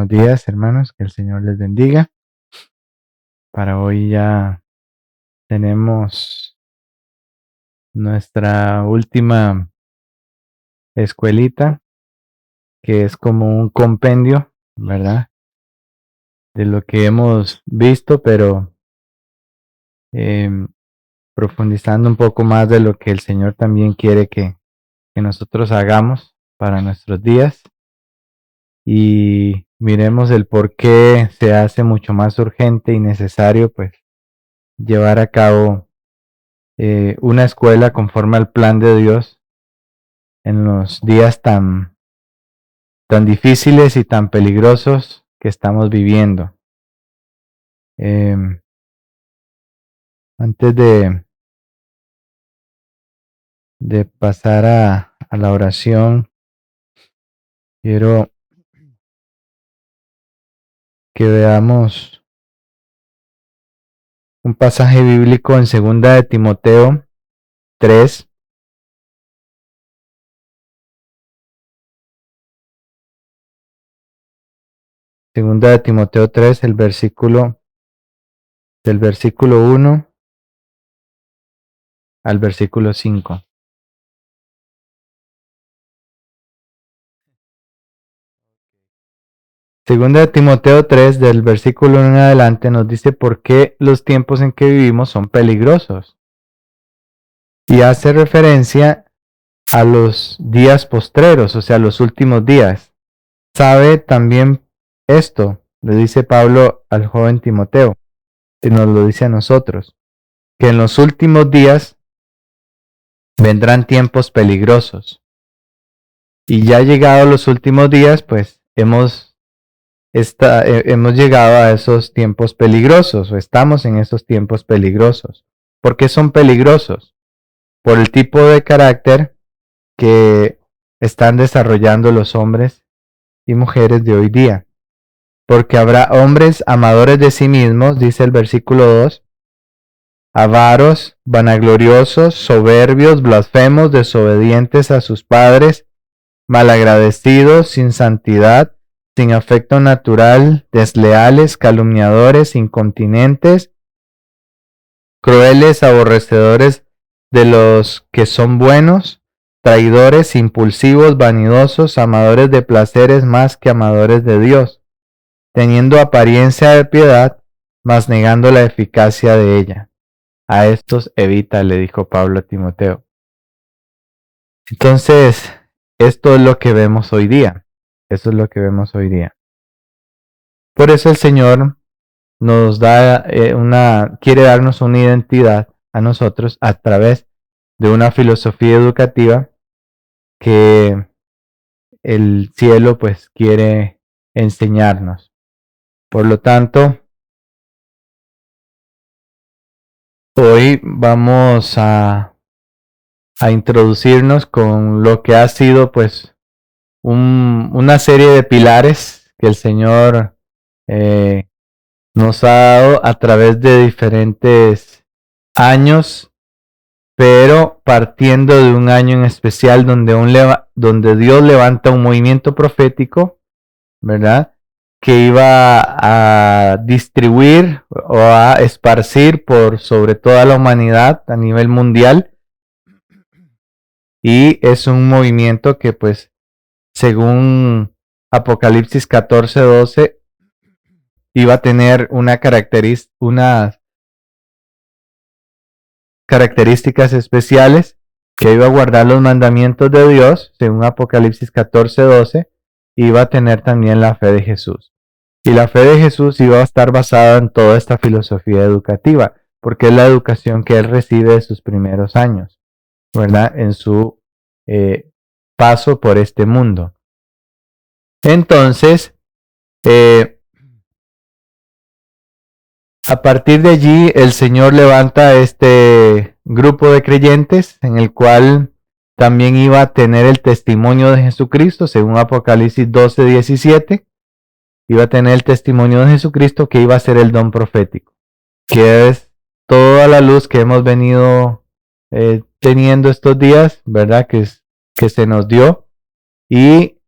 Buenos días, hermanos, que el Señor les bendiga. Para hoy ya tenemos nuestra última escuelita, que es como un compendio, ¿verdad? De lo que hemos visto, pero profundizando un poco más de lo que el Señor también quiere que nosotros hagamos para nuestros días. Y miremos el por qué se hace mucho más urgente y necesario, pues, llevar a cabo una escuela conforme al plan de Dios en los días tan difíciles y tan peligrosos que estamos viviendo. Antes de pasar a la oración, quiero que veamos un pasaje bíblico en 2 de Timoteo 3. Segunda de Timoteo 3, del versículo 1 al versículo 5. Segunda de Timoteo 3, del versículo 1 en adelante, nos dice por qué los tiempos en que vivimos son peligrosos. Y hace referencia a los días postreros, o sea, los últimos días. Sabe también esto, le dice Pablo al joven Timoteo, y nos lo dice a nosotros, que en los últimos días vendrán tiempos peligrosos. Y ya llegados los últimos días, pues hemos llegado a esos tiempos peligrosos, o estamos en esos tiempos peligrosos. ¿Por qué son peligrosos? Por el tipo de carácter que están desarrollando los hombres y mujeres de hoy día. Porque habrá hombres amadores de sí mismos, dice el versículo 2, avaros, vanagloriosos, soberbios, blasfemos, desobedientes a sus padres, malagradecidos, sin santidad, sin afecto natural, desleales, calumniadores, incontinentes, crueles, aborrecedores de los que son buenos, traidores, impulsivos, vanidosos, amadores de placeres más que amadores de Dios, teniendo apariencia de piedad, mas negando la eficacia de ella. A estos evita, le dijo Pablo a Timoteo. Entonces, esto es lo que vemos hoy día. Eso es lo que vemos hoy día. Por eso el Señor nos da quiere darnos una identidad a nosotros a través de una filosofía educativa que el cielo pues quiere enseñarnos. Por lo tanto, hoy vamos a introducirnos con lo que ha sido pues una serie de pilares que el Señor nos ha dado a través de diferentes años, pero partiendo de un año en especial donde Dios levanta un movimiento profético, ¿verdad? Que iba a distribuir o a esparcir por sobre toda la humanidad a nivel mundial. Y es un movimiento que pues según Apocalipsis 14:12 iba a tener unas características especiales, que iba a guardar los mandamientos de Dios, según Apocalipsis 14:12, iba a tener también la fe de Jesús. Y la fe de Jesús iba a estar basada en toda esta filosofía educativa, porque es la educación que él recibe de sus primeros años, ¿verdad? En su paso por este mundo. Entonces, a partir de allí, el Señor levanta este grupo de creyentes en el cual también iba a tener el testimonio de Jesucristo, según Apocalipsis 12:17. Iba a tener el testimonio de Jesucristo, que iba a ser el don profético, que es toda la luz que hemos venido teniendo estos días, ¿verdad? Que se nos dio. Y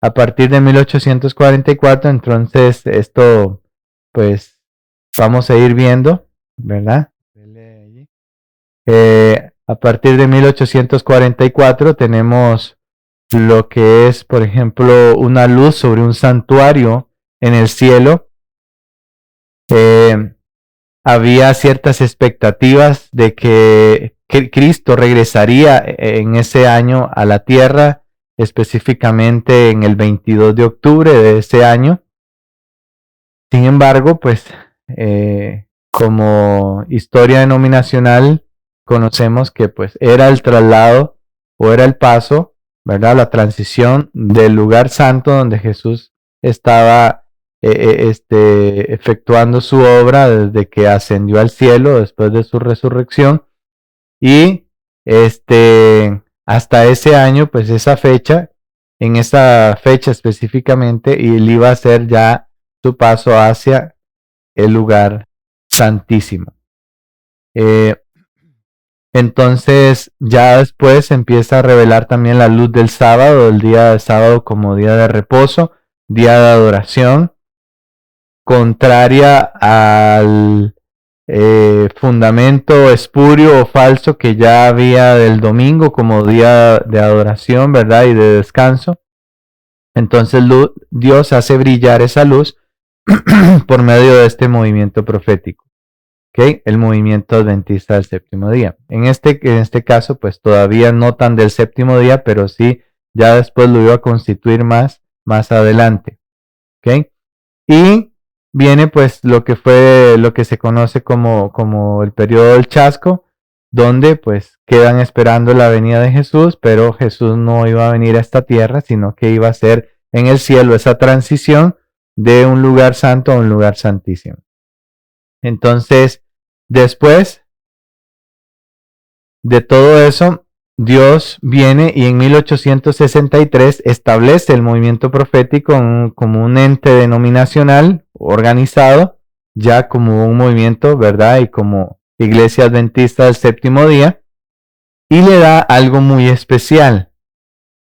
a partir de 1844, entonces esto, pues, vamos a ir viendo, ¿verdad? A partir de 1844 tenemos lo que es, por ejemplo, una luz sobre un santuario en el cielo. Había ciertas expectativas de que Cristo regresaría en ese año a la tierra, específicamente en el 22 de octubre de ese año. Sin embargo, pues como historia denominacional conocemos que pues era el traslado o era el paso, ¿verdad? La transición del lugar santo donde Jesús estaba efectuando su obra desde que ascendió al cielo después de su resurrección, y hasta ese año, pues esa fecha, en esa fecha específicamente, y él iba a hacer ya su paso hacia el lugar santísimo. Entonces ya después empieza a revelar también la luz del sábado, el día de sábado como día de reposo, día de adoración, contraria al fundamento espurio o falso que ya había del domingo como día de adoración, ¿verdad? Y de descanso. Entonces Dios hace brillar esa luz por medio de este movimiento profético. ¿Okay? El movimiento adventista del séptimo día. En este caso, pues todavía no tan del séptimo día, pero sí ya después lo iba a constituir más adelante. ¿Okay? Y viene pues lo que se conoce como el periodo del chasco, donde pues quedan esperando la venida de Jesús, pero Jesús no iba a venir a esta tierra, sino que iba a ser en el cielo esa transición de un lugar santo a un lugar santísimo. Entonces, después de todo eso, Dios viene y en 1863 establece el movimiento profético como un ente denominacional organizado, ya como un movimiento, ¿verdad? Y como Iglesia Adventista del Séptimo Día, y le da algo muy especial.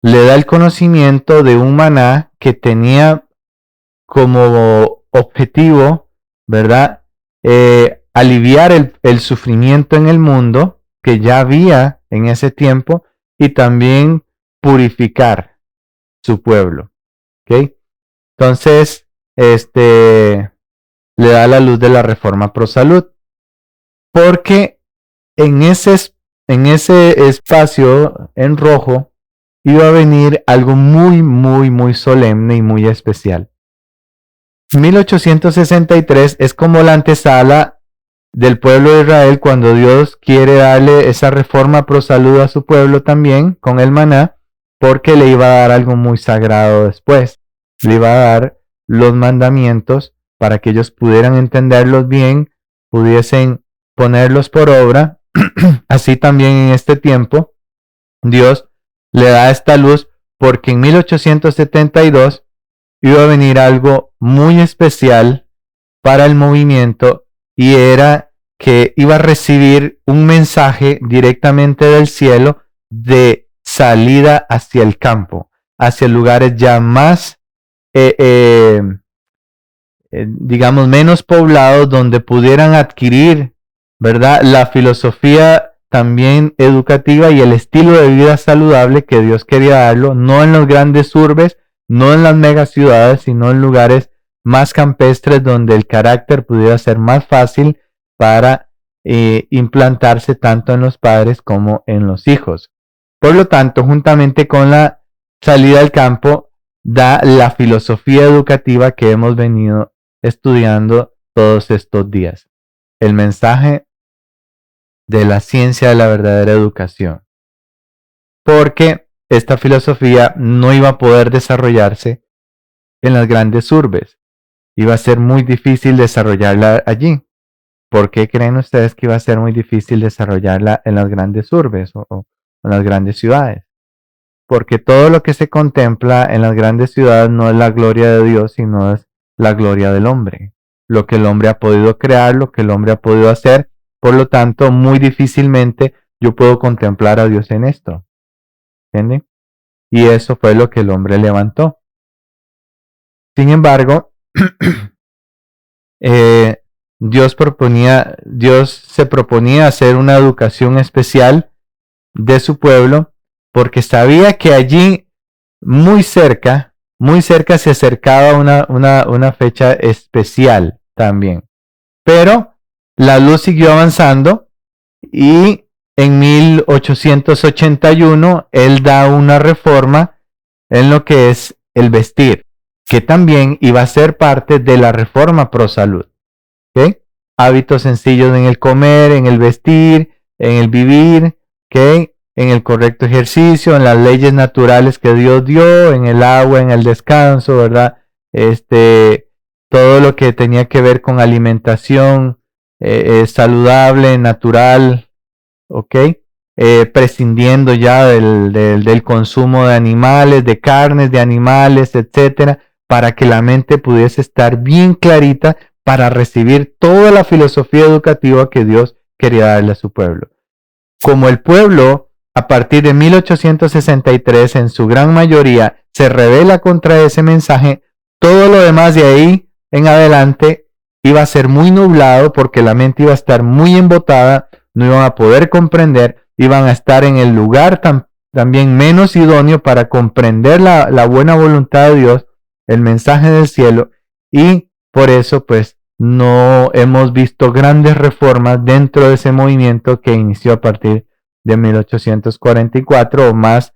Le da el conocimiento de un maná que tenía como objetivo, ¿verdad? Aliviar el sufrimiento en el mundo que ya había en ese tiempo, y también purificar su pueblo. ¿Okay? Entonces, le da la luz de la reforma pro salud, porque en ese espacio en rojo iba a venir algo muy, muy, muy solemne y muy especial. 1863 es como la antesala del pueblo de Israel cuando Dios quiere darle esa reforma pro salud a su pueblo también con el maná, porque le iba a dar algo muy sagrado después. Le iba a dar los mandamientos para que ellos pudieran entenderlos bien, pudiesen ponerlos por obra. Así también en este tiempo Dios le da esta luz, porque en 1872 iba a venir algo muy especial para el movimiento, y era que iba a recibir un mensaje directamente del cielo de salida hacia el campo, hacia lugares ya más, digamos, menos poblados, donde pudieran adquirir, ¿verdad?, la filosofía también educativa y el estilo de vida saludable que Dios quería darlo, no en las grandes urbes, no en las megaciudades, sino en lugares más campestres donde el carácter pudiera ser más fácil para implantarse tanto en los padres como en los hijos. Por lo tanto, juntamente con la salida al campo, da la filosofía educativa que hemos venido estudiando todos estos días. El mensaje de la ciencia de la verdadera educación. Porque esta filosofía no iba a poder desarrollarse en las grandes urbes. Iba a ser muy difícil desarrollarla allí. ¿Por qué creen ustedes que iba a ser muy difícil desarrollarla en las grandes urbes o en las grandes ciudades? Porque todo lo que se contempla en las grandes ciudades no es la gloria de Dios, sino es la gloria del hombre. Lo que el hombre ha podido crear, lo que el hombre ha podido hacer. Por lo tanto, muy difícilmente yo puedo contemplar a Dios en esto. ¿Entienden? Y eso fue lo que el hombre levantó. Sin embargo, Dios se proponía hacer una educación especial de su pueblo, porque sabía que allí muy cerca se acercaba una fecha especial también. Pero la luz siguió avanzando y en 1881 él da una reforma en lo que es el vestir, que también iba a ser parte de la reforma pro salud. ¿Okay? Hábitos sencillos en el comer, en el vestir, en el vivir, ¿okay? En el correcto ejercicio, en las leyes naturales que Dios dio, en el agua, en el descanso, ¿verdad? Todo lo que tenía que ver con alimentación saludable, natural, ¿ok? Prescindiendo ya del consumo de animales, de carnes de animales, etcétera, para que la mente pudiese estar bien clarita para recibir toda la filosofía educativa que Dios quería darle a su pueblo. Como el pueblo, a partir de 1863, en su gran mayoría, se rebela contra ese mensaje, todo lo demás de ahí en adelante iba a ser muy nublado porque la mente iba a estar muy embotada, no iban a poder comprender, iban a estar en el lugar también menos idóneo para comprender la buena voluntad de Dios, el mensaje del cielo, y por eso pues no hemos visto grandes reformas dentro de ese movimiento que inició a partir de 1844 o más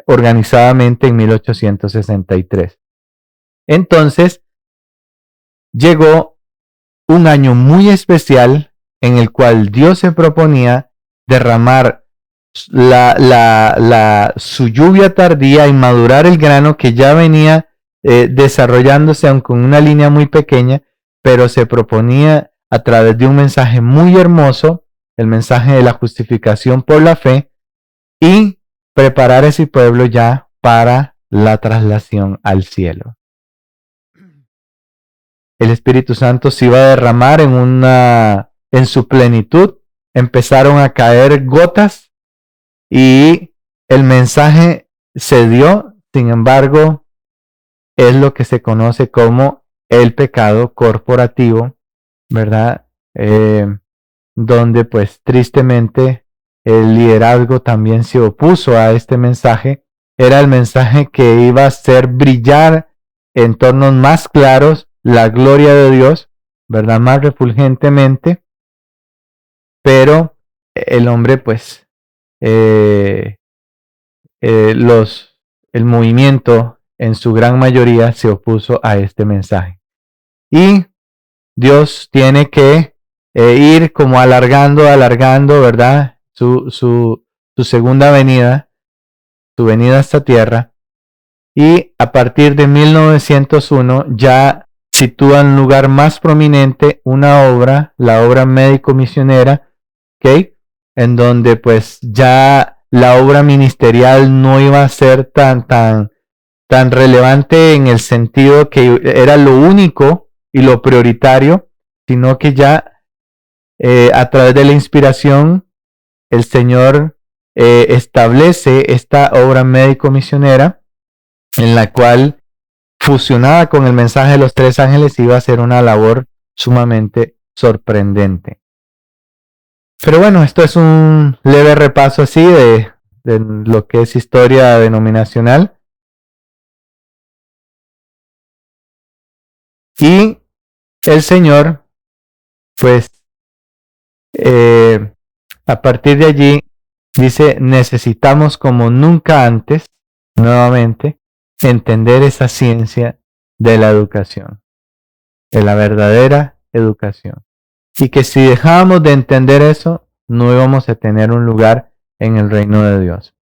organizadamente en 1863. Entonces llegó un año muy especial en el cual Dios se proponía derramar su lluvia tardía y madurar el grano que ya venía desarrollándose, aunque con una línea muy pequeña, pero se proponía a través de un mensaje muy hermoso, el mensaje de la justificación por la fe, y preparar a ese pueblo ya para la traslación al cielo. El Espíritu Santo se iba a derramar en su plenitud, empezaron a caer gotas y el mensaje se dio. Sin embargo, es lo que se conoce como el pecado corporativo, ¿verdad? Donde pues tristemente el liderazgo también se opuso a este mensaje. Era el mensaje que iba a hacer brillar en tonos más claros la gloria de Dios, ¿verdad? Más refulgentemente, pero el hombre pues el movimiento en su gran mayoría se opuso a este mensaje. Y Dios tiene que ir como alargando, ¿verdad? Su segunda venida, su venida a esta tierra. Y a partir de 1901 ya sitúa en lugar más prominente una obra, la obra médico-misionera, ¿ok? En donde pues ya la obra ministerial no iba a ser tan relevante en el sentido que era lo único y lo prioritario, sino que ya a través de la inspiración el Señor establece esta obra médico-misionera en la cual, fusionada con el mensaje de los tres ángeles, iba a ser una labor sumamente sorprendente. Pero bueno, esto es un leve repaso así de lo que es historia denominacional. Y el Señor, pues, a partir de allí, dice, necesitamos como nunca antes, nuevamente, entender esa ciencia de la educación, de la verdadera educación. Y que si dejábamos de entender eso, no íbamos a tener un lugar en el reino de Dios.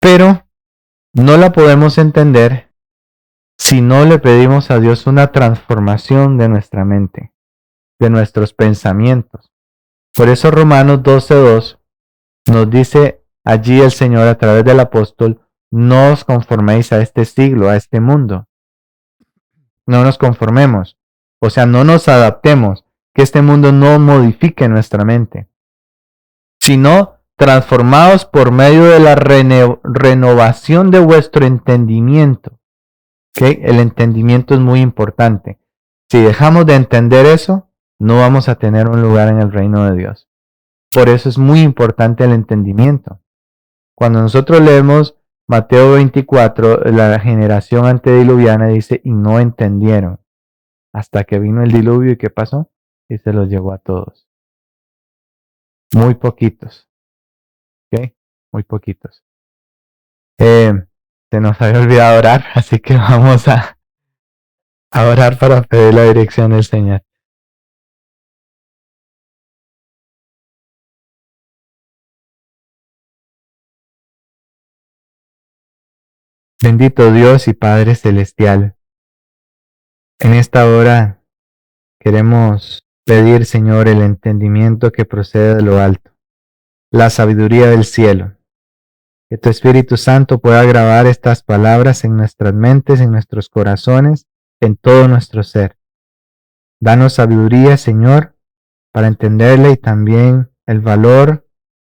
Pero no la podemos entender si no le pedimos a Dios una transformación de nuestra mente, de nuestros pensamientos. Por eso Romanos 12:2 nos dice allí el Señor a través del apóstol, no os conforméis a este siglo, a este mundo. No nos conformemos, o sea, no nos adaptemos, que este mundo no modifique nuestra mente, sino transformaos por medio de la renovación de vuestro entendimiento, ¿Okay? El entendimiento es muy importante. Si dejamos de entender eso, no vamos a tener un lugar en el reino de Dios. Por eso es muy importante el entendimiento. Cuando nosotros leemos Mateo 24, la generación antediluviana dice, y no entendieron, hasta que vino el diluvio y ¿qué pasó? Y se los llevó a todos. Muy poquitos. ¿Ok? Muy poquitos. Se nos había olvidado orar, así que vamos a orar para pedir la dirección del Señor. Bendito Dios y Padre Celestial, en esta hora queremos pedir, Señor, el entendimiento que procede de lo alto, la sabiduría del cielo. Que tu Espíritu Santo pueda grabar estas palabras en nuestras mentes, en nuestros corazones, en todo nuestro ser. Danos sabiduría, Señor, para entenderla y también el valor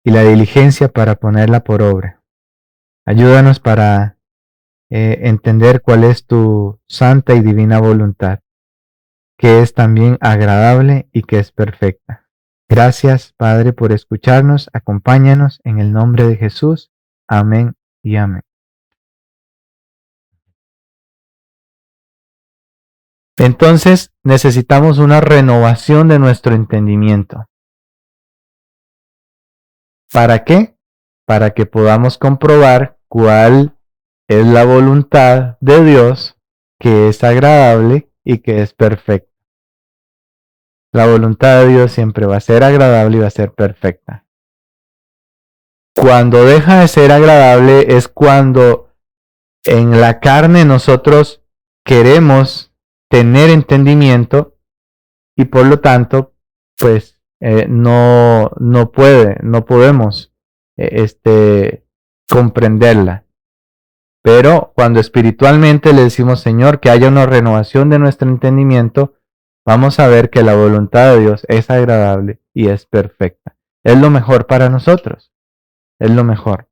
y la diligencia para ponerla por obra. Ayúdanos para entender cuál es tu santa y divina voluntad, que es también agradable y que es perfecta. Gracias, Padre, por escucharnos. Acompáñanos en el nombre de Jesús. Amén y amén. Entonces necesitamos una renovación de nuestro entendimiento. ¿Para qué? Para que podamos comprobar cuál es la voluntad de Dios, que es agradable y que es perfecta. La voluntad de Dios siempre va a ser agradable y va a ser perfecta. Cuando deja de ser agradable es cuando en la carne nosotros queremos tener entendimiento y por lo tanto, pues no podemos comprenderla. Pero cuando espiritualmente le decimos, Señor, que haya una renovación de nuestro entendimiento, vamos a ver que la voluntad de Dios es agradable y es perfecta. Es lo mejor para nosotros. Es lo mejor.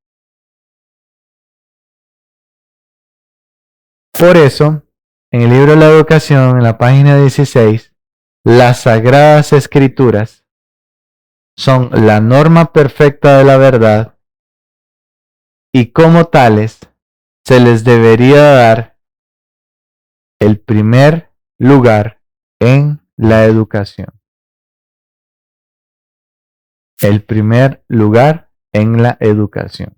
Por eso, en el libro de la educación, en la página 16, las sagradas escrituras son la norma perfecta de la verdad y como tales se les debería dar el primer lugar en la educación. El primer lugar en la educación.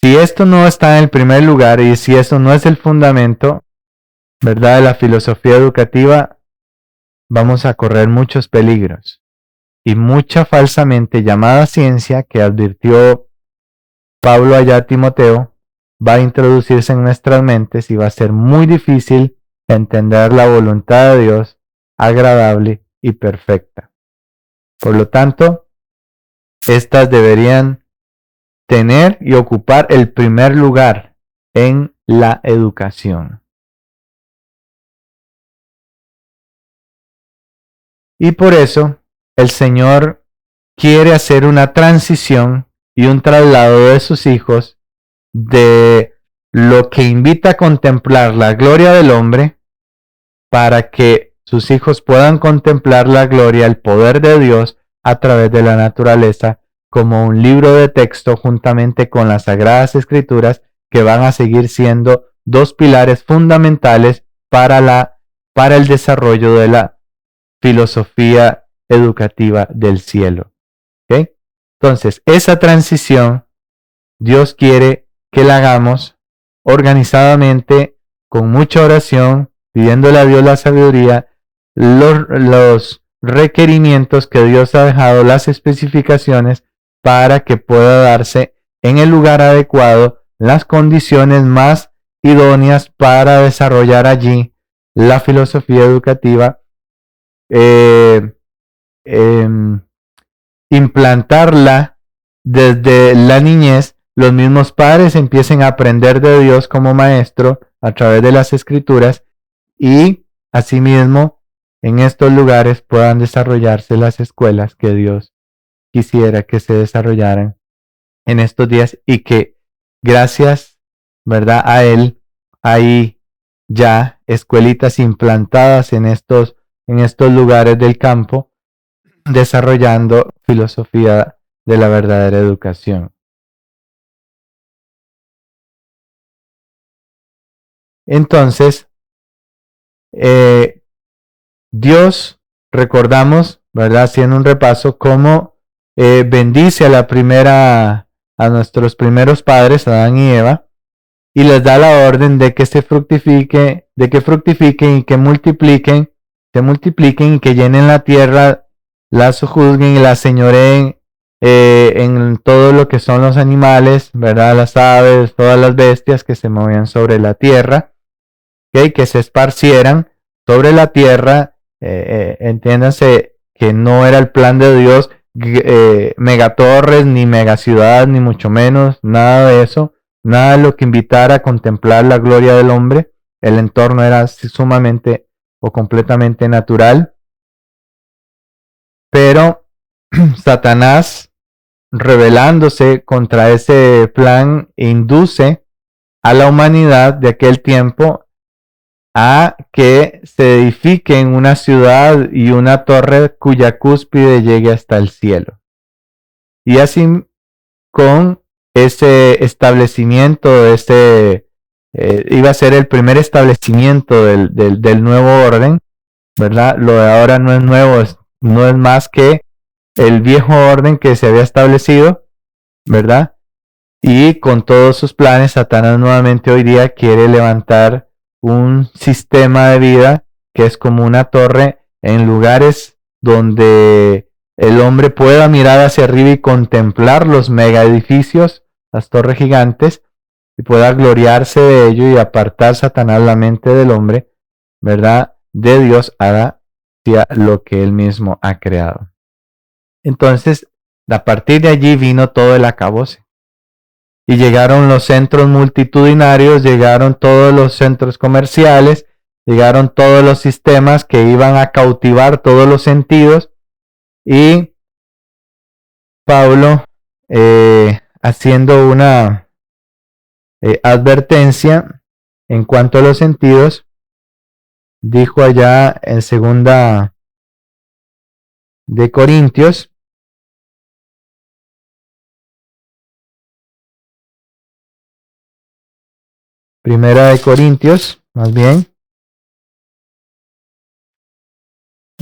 Si esto no está en el primer lugar y si esto no es el fundamento, ¿verdad?, de la filosofía educativa, vamos a correr muchos peligros. Y mucha falsamente llamada ciencia que advirtió Pablo allá a Timoteo va a introducirse en nuestras mentes y va a ser muy difícil entender la voluntad de Dios agradable y perfecta. Por lo tanto, estas deberían tener y ocupar el primer lugar en la educación. Y por eso el Señor quiere hacer una transición y un traslado de sus hijos de lo que invita a contemplar la gloria del hombre para que sus hijos puedan contemplar la gloria, el poder de Dios a través de la naturaleza como un libro de texto juntamente con las Sagradas Escrituras que van a seguir siendo dos pilares fundamentales para el desarrollo de la filosofía educativa del cielo. ¿Okay? Entonces, esa transición Dios quiere que la hagamos organizadamente, con mucha oración, pidiéndole a Dios la sabiduría, los requerimientos que Dios ha dejado, las especificaciones, para que pueda darse en el lugar adecuado las condiciones más idóneas para desarrollar allí la filosofía educativa, implantarla desde la niñez. Los mismos padres empiecen a aprender de Dios como maestro a través de las escrituras y asimismo en estos lugares puedan desarrollarse las escuelas que Dios quisiera que se desarrollaran en estos días y que gracias, ¿verdad?, a Él hay ya escuelitas implantadas en estos lugares del campo, desarrollando filosofía de la verdadera educación. Entonces, Dios, recordamos, ¿verdad? Haciendo un repaso, cómo bendice a nuestros primeros padres, Adán y Eva, y les da la orden de que se fructifiquen y que se multipliquen y que llenen la tierra, la sojuzguen y la señoreen en todo lo que son los animales, ¿verdad? Las aves, todas las bestias que se movían sobre la tierra, ¿okay? Que se esparcieran sobre la tierra. Entiéndanse que no era el plan de Dios megatorres, ni megaciudades, ni mucho menos, nada de eso, nada de lo que invitara a contemplar la gloria del hombre. El entorno era sumamente o completamente natural, pero Satanás, rebelándose contra ese plan, induce a la humanidad de aquel tiempo a que se edifiquen una ciudad y una torre cuya cúspide llegue hasta el cielo. Y así, con ese establecimiento, iba a ser el primer establecimiento del nuevo orden, ¿verdad? Lo de ahora no es nuevo, no es más que el viejo orden que se había establecido, ¿verdad? Y con todos sus planes, Satanás nuevamente hoy día quiere levantar un sistema de vida que es como una torre en lugares donde el hombre pueda mirar hacia arriba y contemplar los mega edificios, las torres gigantes, y pueda gloriarse de ello y apartar Satanás la mente del hombre, ¿verdad? De Dios hacia lo que él mismo ha creado. Entonces, a partir de allí vino todo el acabose. Y llegaron los centros multitudinarios, llegaron todos los centros comerciales, llegaron todos los sistemas que iban a cautivar todos los sentidos. Y Pablo, haciendo una advertencia en cuanto a los sentidos, dijo allá en 2 de Corintios, Primera de Corintios, más bien.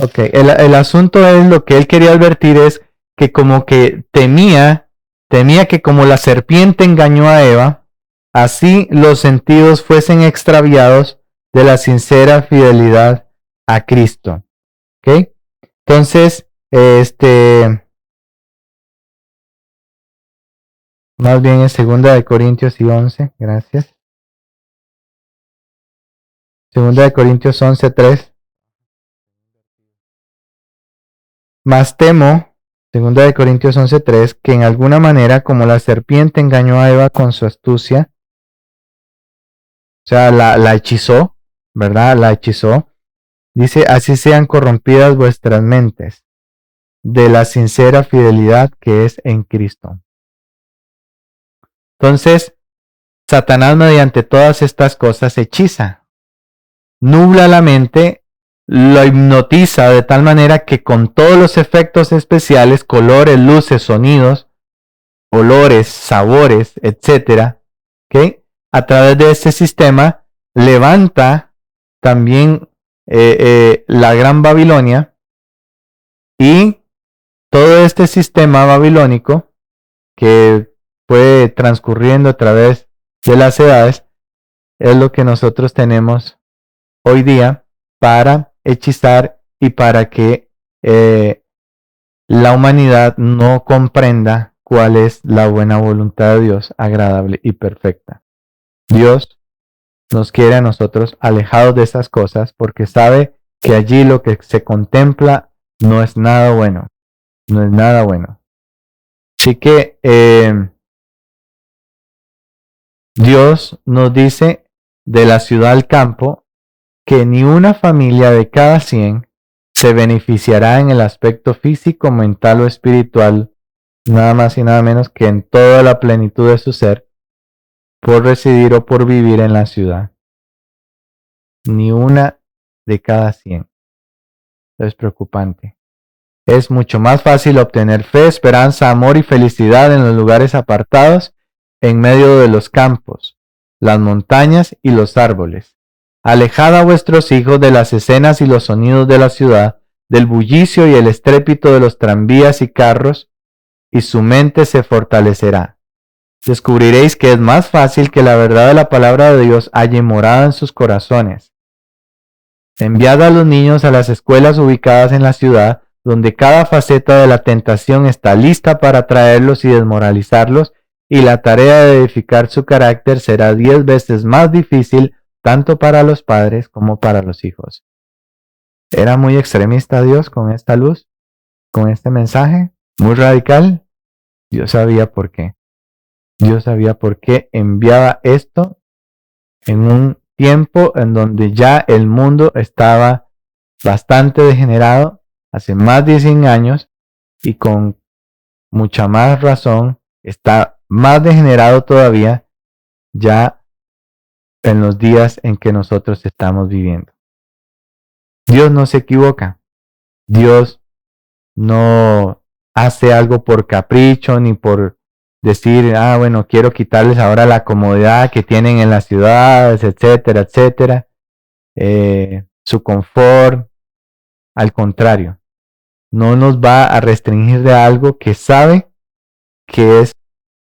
Ok, el asunto es, lo que él quería advertir es que como que temía que como la serpiente engañó a Eva, así los sentidos fuesen extraviados de la sincera fidelidad a Cristo. ¿Ok? Entonces, más bien en 2 de Corintios 11, gracias. 2 de Corintios 11:3. Más temo, 2 de Corintios 11:3, que en alguna manera, como la serpiente engañó a Eva con su astucia, o sea, la hechizó, ¿verdad? La hechizó. Dice, así sean corrompidas vuestras mentes de la sincera fidelidad que es en Cristo. Entonces, Satanás, mediante todas estas cosas, hechiza, nubla la mente, lo hipnotiza de tal manera que con todos los efectos especiales, colores, luces, sonidos, olores, sabores, etcétera, ¿okay? A través de este sistema levanta también la Gran Babilonia, y todo este sistema babilónico que fue transcurriendo a través de las edades es lo que nosotros tenemos hoy día para hechizar y para que la humanidad no comprenda cuál es la buena voluntad de Dios, agradable y perfecta. Dios nos quiere a nosotros alejados de esas cosas porque sabe que allí lo que se contempla no es nada bueno, no es nada bueno. Así que Dios nos dice de la ciudad al campo que ni una familia de cada 100 se beneficiará en el aspecto físico, mental o espiritual, nada más y nada menos que en toda la plenitud de su ser, por residir o por vivir en la ciudad. Ni una de cada 100. Es preocupante. Es mucho más fácil obtener fe, esperanza, amor y felicidad en los lugares apartados, en medio de los campos, las montañas y los árboles. Alejad a vuestros hijos de las escenas y los sonidos de la ciudad, del bullicio y el estrépito de los tranvías y carros, y su mente se fortalecerá. Descubriréis que es más fácil que la verdad de la palabra de Dios halle morada en sus corazones. Enviad a los niños a las escuelas ubicadas en la ciudad, donde cada faceta de la tentación está lista para atraerlos y desmoralizarlos, y la tarea de edificar su carácter será 10 veces más difícil tanto para los padres como para los hijos. ¿Era muy extremista Dios con esta luz? ¿Con este mensaje? ¿Muy radical? Dios sabía por qué. Dios sabía por qué enviaba esto en un tiempo en donde ya el mundo estaba bastante degenerado, hace más de 100 años, y con mucha más razón está más degenerado todavía ya en los días en que nosotros estamos viviendo. Dios no se equivoca. Dios no hace algo por capricho ni por decir, bueno, quiero quitarles ahora la comodidad que tienen en las ciudades, etcétera, etcétera, su confort. Al contrario, no nos va a restringir de algo que sabe que es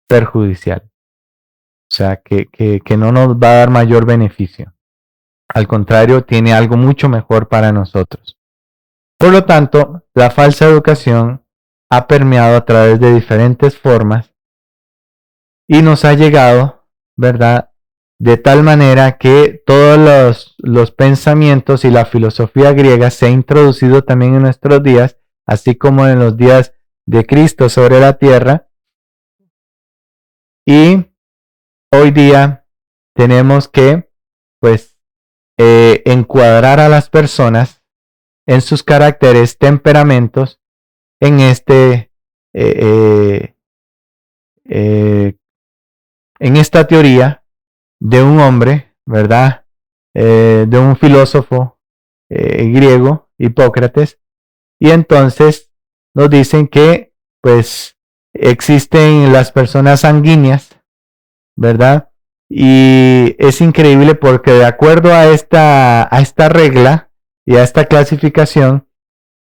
perjudicial. O sea, que no nos va a dar mayor beneficio. Al contrario, tiene algo mucho mejor para nosotros. Por lo tanto, la falsa educación ha permeado a través de diferentes formas y nos ha llegado, ¿verdad? De tal manera que todos los pensamientos y la filosofía griega se ha introducido también en nuestros días, así como en los días de Cristo sobre la tierra. Y hoy día tenemos que, pues, encuadrar a las personas en sus caracteres, temperamentos, en en esta teoría de un hombre, ¿verdad? De un filósofo griego, Hipócrates, y entonces nos dicen que, pues, existen las personas sanguíneas, ¿verdad? Y es increíble porque de acuerdo a esta regla y a esta clasificación,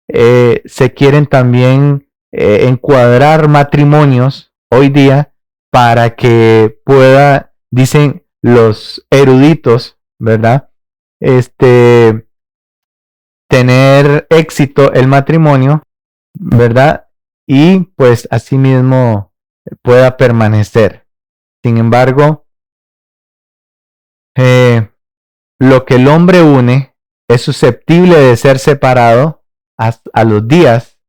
se quieren también encuadrar matrimonios hoy día para que pueda, dicen los eruditos, ¿verdad? Tener éxito el matrimonio, ¿verdad? Y pues asimismo pueda permanecer. Sin embargo, lo que el hombre une es susceptible de ser separado a los días,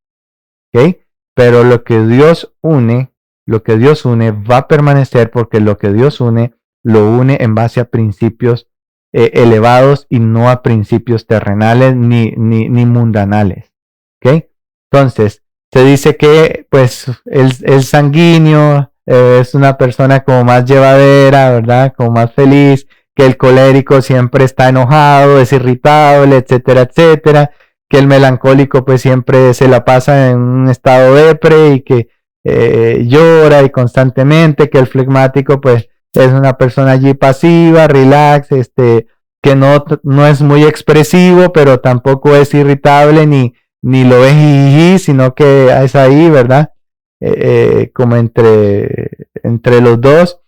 ¿ok? Pero lo que Dios une va a permanecer, porque lo que Dios une lo une en base a principios elevados y no a principios terrenales ni mundanales, ¿ok? Entonces, se dice que pues el sanguíneo es una persona como más llevadera, ¿verdad? Como más feliz, que el colérico siempre está enojado, es irritable, etcétera, etcétera, que el melancólico pues siempre se la pasa en un estado depre y que llora y constantemente, que el flegmático pues es una persona allí pasiva, relax, que no es muy expresivo, pero tampoco es irritable ni lo es jiji, sino que es ahí, ¿verdad? Como entre los dos.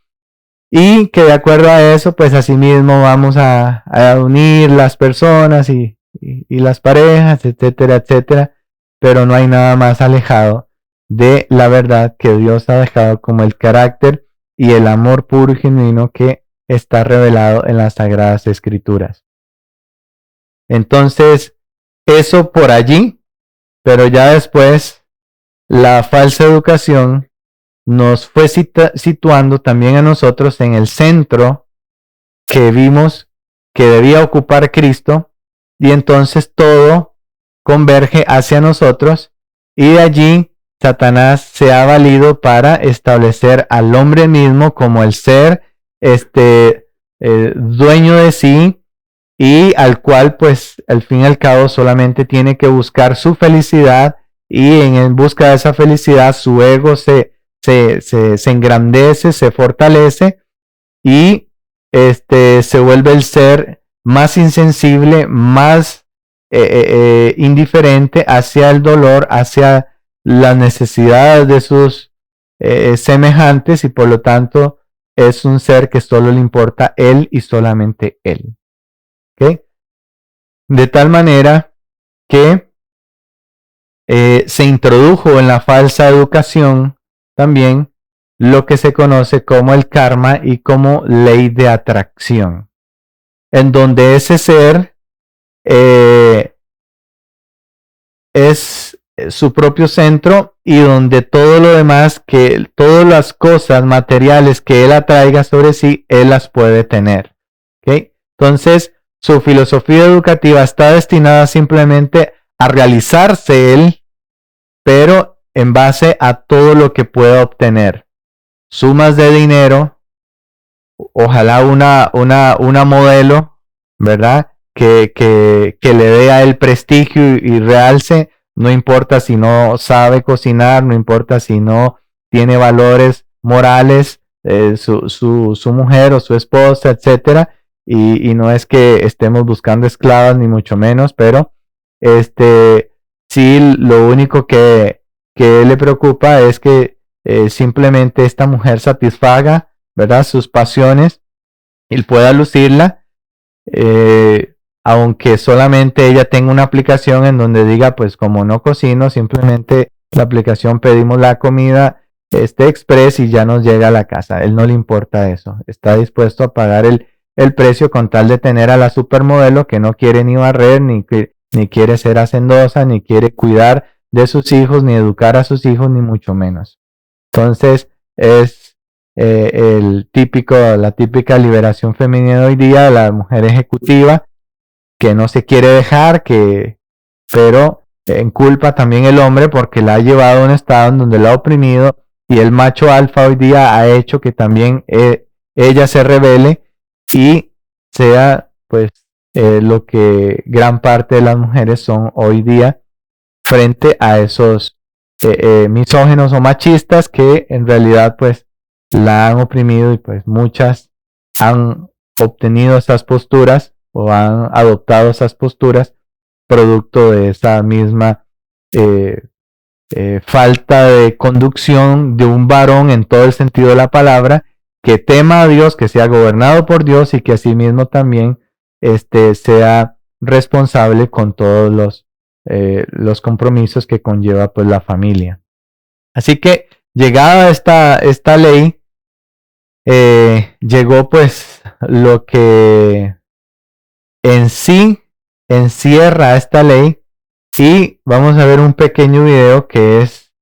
Y que de acuerdo a eso, pues asimismo vamos a unir las personas y las parejas, etcétera, etcétera. Pero no hay nada más alejado de la verdad que Dios ha dejado como el carácter y el amor puro y genuino que está revelado en las Sagradas Escrituras. Entonces, eso por allí, pero ya después la falsa educación nos fue situando también a nosotros en el centro que vimos que debía ocupar Cristo, y entonces todo converge hacia nosotros, y de allí Satanás se ha valido para establecer al hombre mismo como el ser dueño de sí y al cual pues al fin y al cabo solamente tiene que buscar su felicidad, y en busca de esa felicidad su ego se engrandece, se fortalece, y se vuelve el ser más insensible, más indiferente hacia el dolor, hacia las necesidades de sus semejantes, y por lo tanto es un ser que solo le importa él y solamente él. ¿Okay? De tal manera que se introdujo en la falsa educación también lo que se conoce como el karma y como ley de atracción, en donde ese ser es su propio centro, y donde todo lo demás, que todas las cosas materiales que él atraiga sobre sí, él las puede tener. ¿Okay? Entonces, su filosofía educativa está destinada simplemente a realizarse él, pero en base a todo lo que pueda obtener. Sumas de dinero, ojalá una modelo, ¿verdad? Que le dé a él prestigio y realce, no importa si no sabe cocinar, no importa si no tiene valores morales, su mujer o su esposa, etcétera, y no es que estemos buscando esclavas ni mucho menos, pero sí, lo único que le preocupa es que simplemente esta mujer satisfaga, ¿verdad?, sus pasiones y pueda lucirla, aunque solamente ella tenga una aplicación en donde diga, pues como no cocino, simplemente la aplicación pedimos la comida express y ya nos llega a la casa. Él no le importa eso, está dispuesto a pagar el precio con tal de tener a la supermodelo que no quiere ni barrer, ni quiere ser hacendosa, ni quiere cuidar de sus hijos, ni educar a sus hijos, ni mucho menos. Entonces es la típica liberación femenina hoy día, la mujer ejecutiva que no se quiere dejar, pero culpa también el hombre porque la ha llevado a un estado en donde la ha oprimido, y el macho alfa hoy día ha hecho que también ella se rebele y sea pues lo que gran parte de las mujeres son hoy día frente a esos misóginos o machistas que en realidad pues la han oprimido, y pues muchas han obtenido esas posturas o han adoptado esas posturas producto de esa misma falta de conducción de un varón en todo el sentido de la palabra, que tema a Dios, que sea gobernado por Dios, y que asimismo también sea responsable con todos los compromisos que conlleva pues la familia. Así que llegada esta ley, llegó pues lo que en sí encierra esta ley, y vamos a ver un pequeño video que es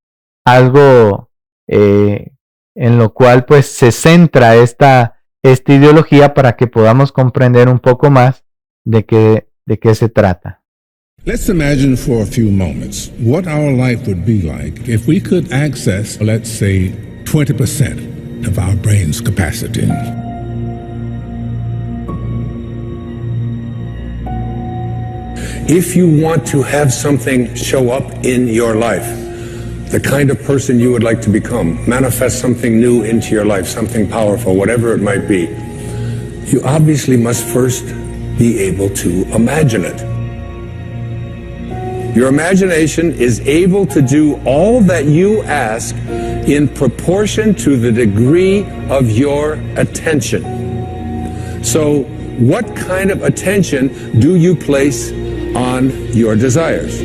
algo en lo cual pues se centra esta ideología para que podamos comprender un poco más de qué se trata. Let's imagine for a few moments what our life would be like if we could access, let's say, 20% of our brain's capacity. If you want to have something show up in your life, the kind of person you would like to become, manifest something new into your life, something powerful, whatever it might be, you obviously must first be able to imagine it. Your imagination is able to do all that you ask in proportion to the degree of your attention. So, what kind of attention do you place on your desires?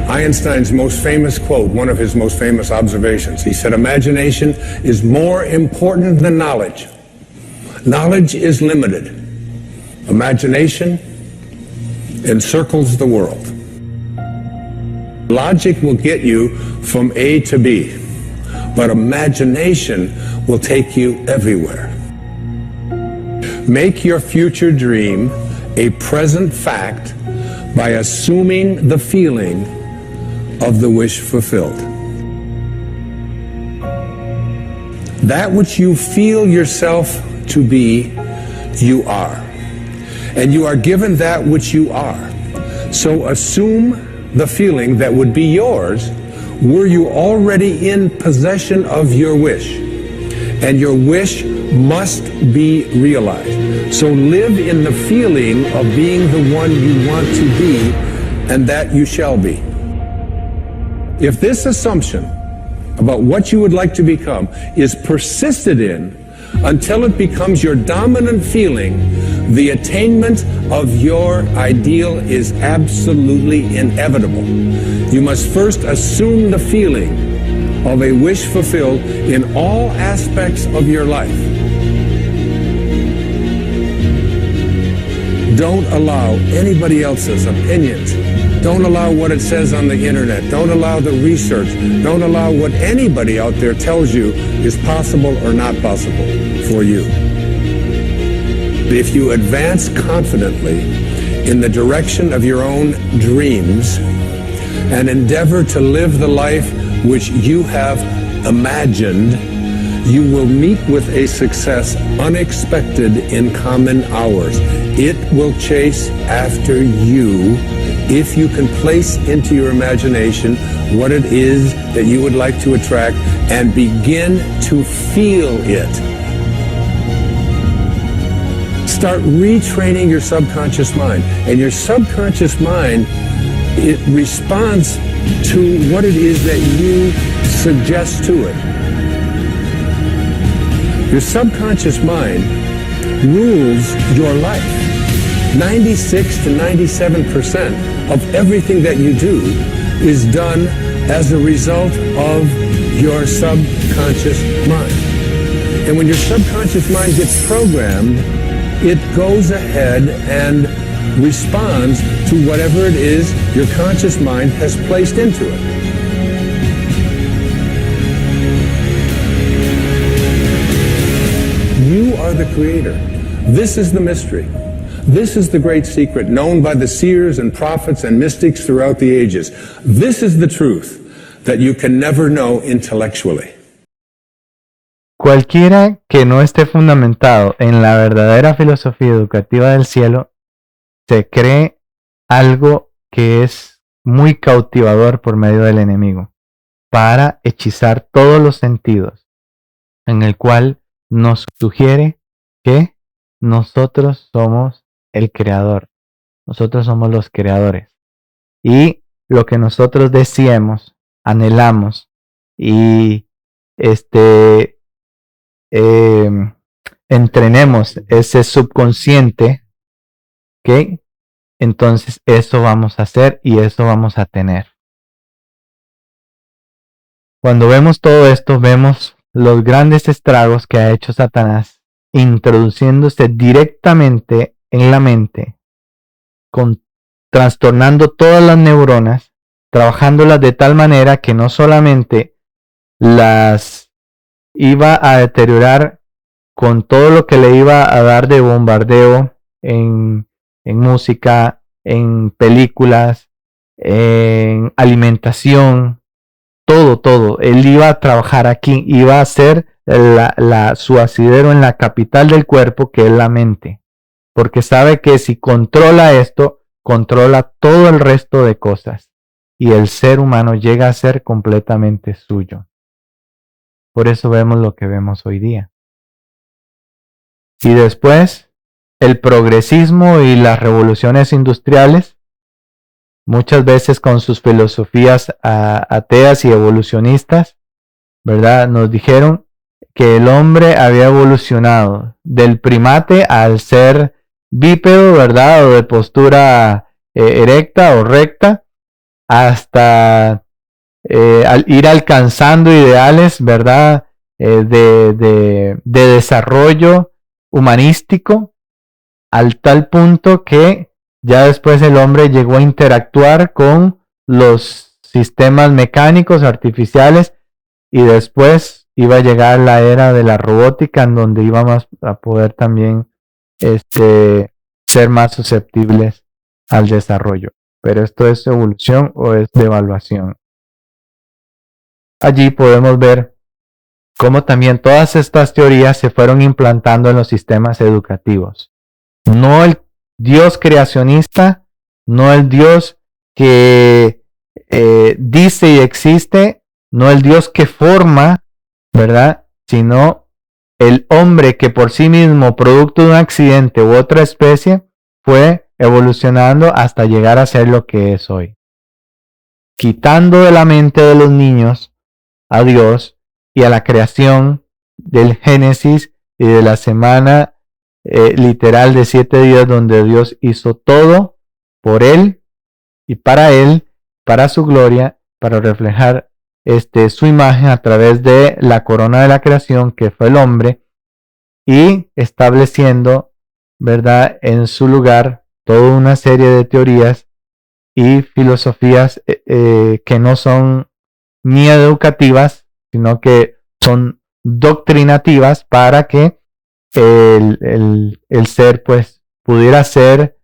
Einstein's most famous quote, one of his most famous observations, he said, "Imagination is more important than knowledge. Knowledge is limited. Imagination encircles the world." Logic will get you from A to B, but imagination will take you everywhere. Make your future dream a present fact by assuming the feeling of the wish fulfilled. That which you feel yourself to be, you are. And you are given that which you are. So assume the feeling that would be yours were you already in possession of your wish. And your wish must be realized. So live in the feeling of being the one you want to be, and that you shall be. If this assumption about what you would like to become is persisted in until it becomes your dominant feeling, the attainment of your ideal is absolutely inevitable. You must first assume the feeling of a wish fulfilled in all aspects of your life. Don't allow anybody else's opinions. Don't allow what it says on the internet. Don't allow the research. Don't allow what anybody out there tells you is possible or not possible for you. If you advance confidently in the direction of your own dreams and endeavor to live the life which you have imagined, you will meet with a success unexpected in common hours. It will chase after you if you can place into your imagination what it is that you would like to attract and begin to feel it. Start retraining your subconscious mind. And your subconscious mind, it responds to what it is that you suggest to it. Your subconscious mind rules your life. 96 to 97% of everything that you do is done as a result of your subconscious mind. And when your subconscious mind gets programmed, it goes ahead and responds to whatever it is your conscious mind has placed into it. You are the creator. This is the mystery. This is the great secret known by the seers and prophets and mystics throughout the ages. This is the truth that you can never know intellectually. Cualquiera que no esté fundamentado en la verdadera filosofía educativa del cielo se cree algo que es muy cautivador por medio del enemigo para hechizar todos los sentidos, en el cual nos sugiere que nosotros somos el creador, nosotros somos los creadores, y lo que nosotros deseemos, anhelamos y entrenemos ese subconsciente, ¿ok? Entonces eso vamos a hacer y eso vamos a tener. Cuando vemos todo esto, vemos los grandes estragos que ha hecho Satanás, introduciéndose directamente en la mente, trastornando todas las neuronas, trabajándolas de tal manera que no solamente las iba a deteriorar con todo lo que le iba a dar de bombardeo en música, en películas, en alimentación, todo. Él iba a trabajar aquí, iba a ser su asidero en la capital del cuerpo, que es la mente, porque sabe que si controla esto, controla todo el resto de cosas y el ser humano llega a ser completamente suyo. Por eso vemos lo que vemos hoy día. Y después, el progresismo y las revoluciones industriales, muchas veces con sus filosofías ateas y evolucionistas, ¿verdad? Nos dijeron que el hombre había evolucionado del primate al ser bípedo, ¿verdad? O de postura erecta o recta, hasta al ir alcanzando ideales, ¿verdad? De desarrollo humanístico, al tal punto que ya después el hombre llegó a interactuar con los sistemas mecánicos artificiales y después iba a llegar la era de la robótica, en donde íbamos a poder también ser más susceptibles al desarrollo. Pero esto es evolución o es devaluación. Allí podemos ver cómo también todas estas teorías se fueron implantando en los sistemas educativos. No el Dios creacionista, no el Dios que dice y existe, no el Dios que forma, ¿verdad? Sino el hombre que por sí mismo, producto de un accidente u otra especie, fue evolucionando hasta llegar a ser lo que es hoy. Quitando de la mente de los niños a Dios y a la creación del Génesis y de la semana literal de 7 días donde Dios hizo todo por Él y para su gloria, para reflejar su imagen a través de la corona de la creación que fue el hombre, y estableciendo, ¿verdad?, en su lugar toda una serie de teorías y filosofías que no son ni educativas, sino que son doctrinativas para que el ser pues pudiera ser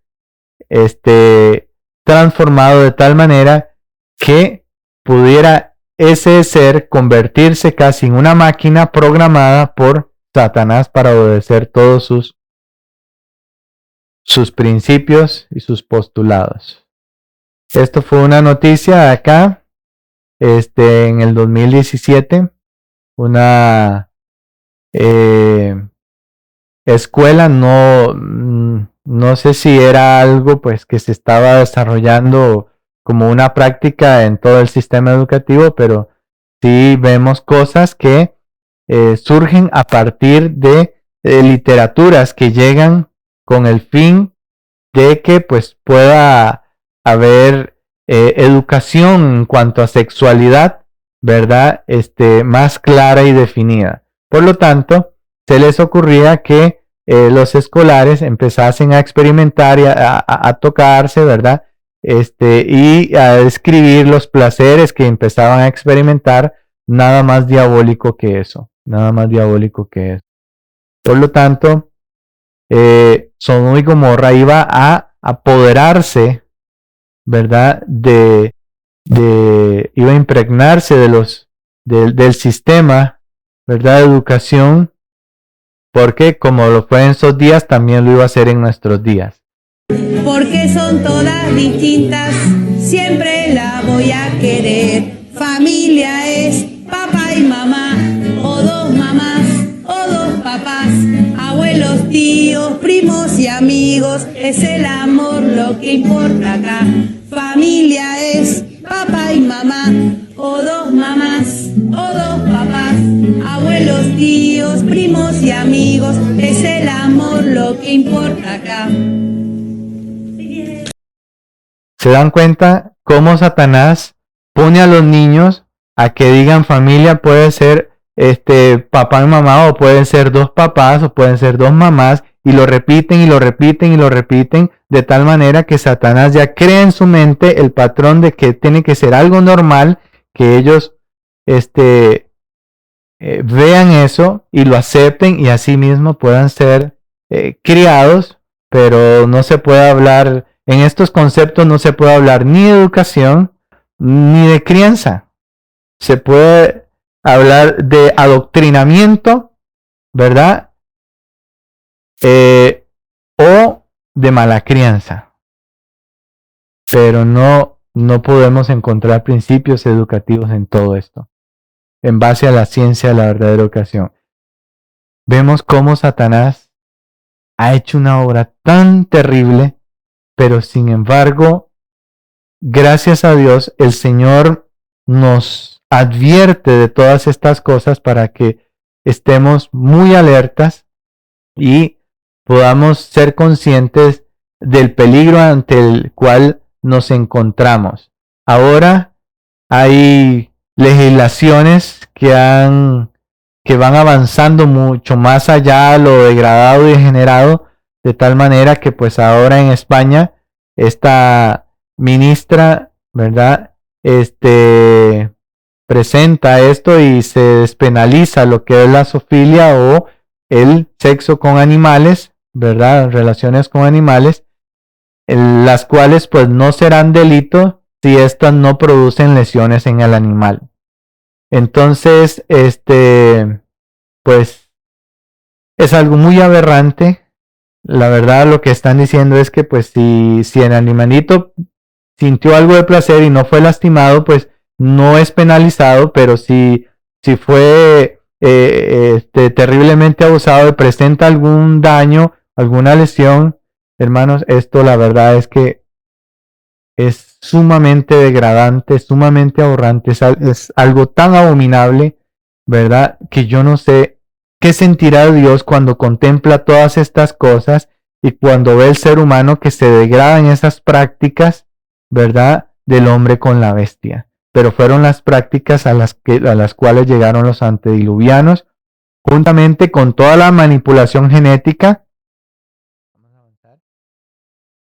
transformado de tal manera que pudiera ese ser convertirse casi en una máquina programada por Satanás para obedecer todos sus principios y sus postulados. Esto fue una noticia acá en el 2017, una escuela, no sé si era algo pues que se estaba desarrollando como una práctica en todo el sistema educativo, pero sí vemos cosas que surgen a partir de literaturas que llegan con el fin de que pues pueda haber educación en cuanto a sexualidad, ¿verdad? Más clara y definida. Por lo tanto, se les ocurría que los escolares empezasen a experimentar y a tocarse, ¿verdad? Y a describir los placeres que empezaban a experimentar, nada más diabólico que eso, nada más diabólico que eso. Por lo tanto, Sodoma y Gomorra iba a apoderarse, ¿verdad? Iba a impregnarse del sistema, ¿verdad? De educación, porque como lo fue en esos días, también lo iba a hacer en nuestros días. Porque son todas distintas, siempre la voy a querer. Familia es papá y mamá, o dos mamás, o dos papás, abuelos, tíos, primos y amigos, es el amor lo que importa acá. Familia es papá y mamá, o dos mamás, o dos papás, abuelos, tíos, primos y amigos, es el amor lo que importa acá. ¿Se dan cuenta cómo Satanás pone a los niños a que digan familia puede ser papá y mamá, o pueden ser dos papás, o pueden ser dos mamás, y lo repiten y lo repiten y lo repiten, de tal manera que Satanás ya crea en su mente el patrón de que tiene que ser algo normal, que ellos vean eso y lo acepten, y así mismo puedan ser criados. Pero no se puede hablar, en estos conceptos no se puede hablar ni de educación ni de crianza. Se puede hablar de adoctrinamiento, ¿verdad? O de mala crianza. Pero no podemos encontrar principios educativos en todo esto, en base a la ciencia de la verdadera educación. Vemos cómo Satanás ha hecho una obra tan terrible, pero sin embargo, gracias a Dios, el Señor nos advierte de todas estas cosas para que estemos muy alertas y podamos ser conscientes del peligro ante el cual nos encontramos. Ahora hay legislaciones que van avanzando mucho más allá de lo degradado y degenerado, de tal manera que pues ahora en España esta ministra, ¿verdad? Presenta esto y se despenaliza lo que es la zoofilia o el sexo con animales, ¿verdad? Relaciones con animales, las cuales pues no serán delito si estas no producen lesiones en el animal. Entonces, pues es algo muy aberrante. La verdad, lo que están diciendo es que pues si el animalito sintió algo de placer y no fue lastimado, pues no es penalizado, pero si fue terriblemente abusado y presenta algún daño, alguna lesión, hermanos, esto la verdad es que es sumamente degradante, sumamente aberrante, es algo tan abominable, ¿verdad? Que yo no sé qué sentirá Dios cuando contempla todas estas cosas y cuando ve el ser humano que se degrada en esas prácticas, ¿verdad? Del hombre con la bestia. Pero fueron las prácticas a las cuales llegaron los antediluvianos, juntamente con toda la manipulación genética,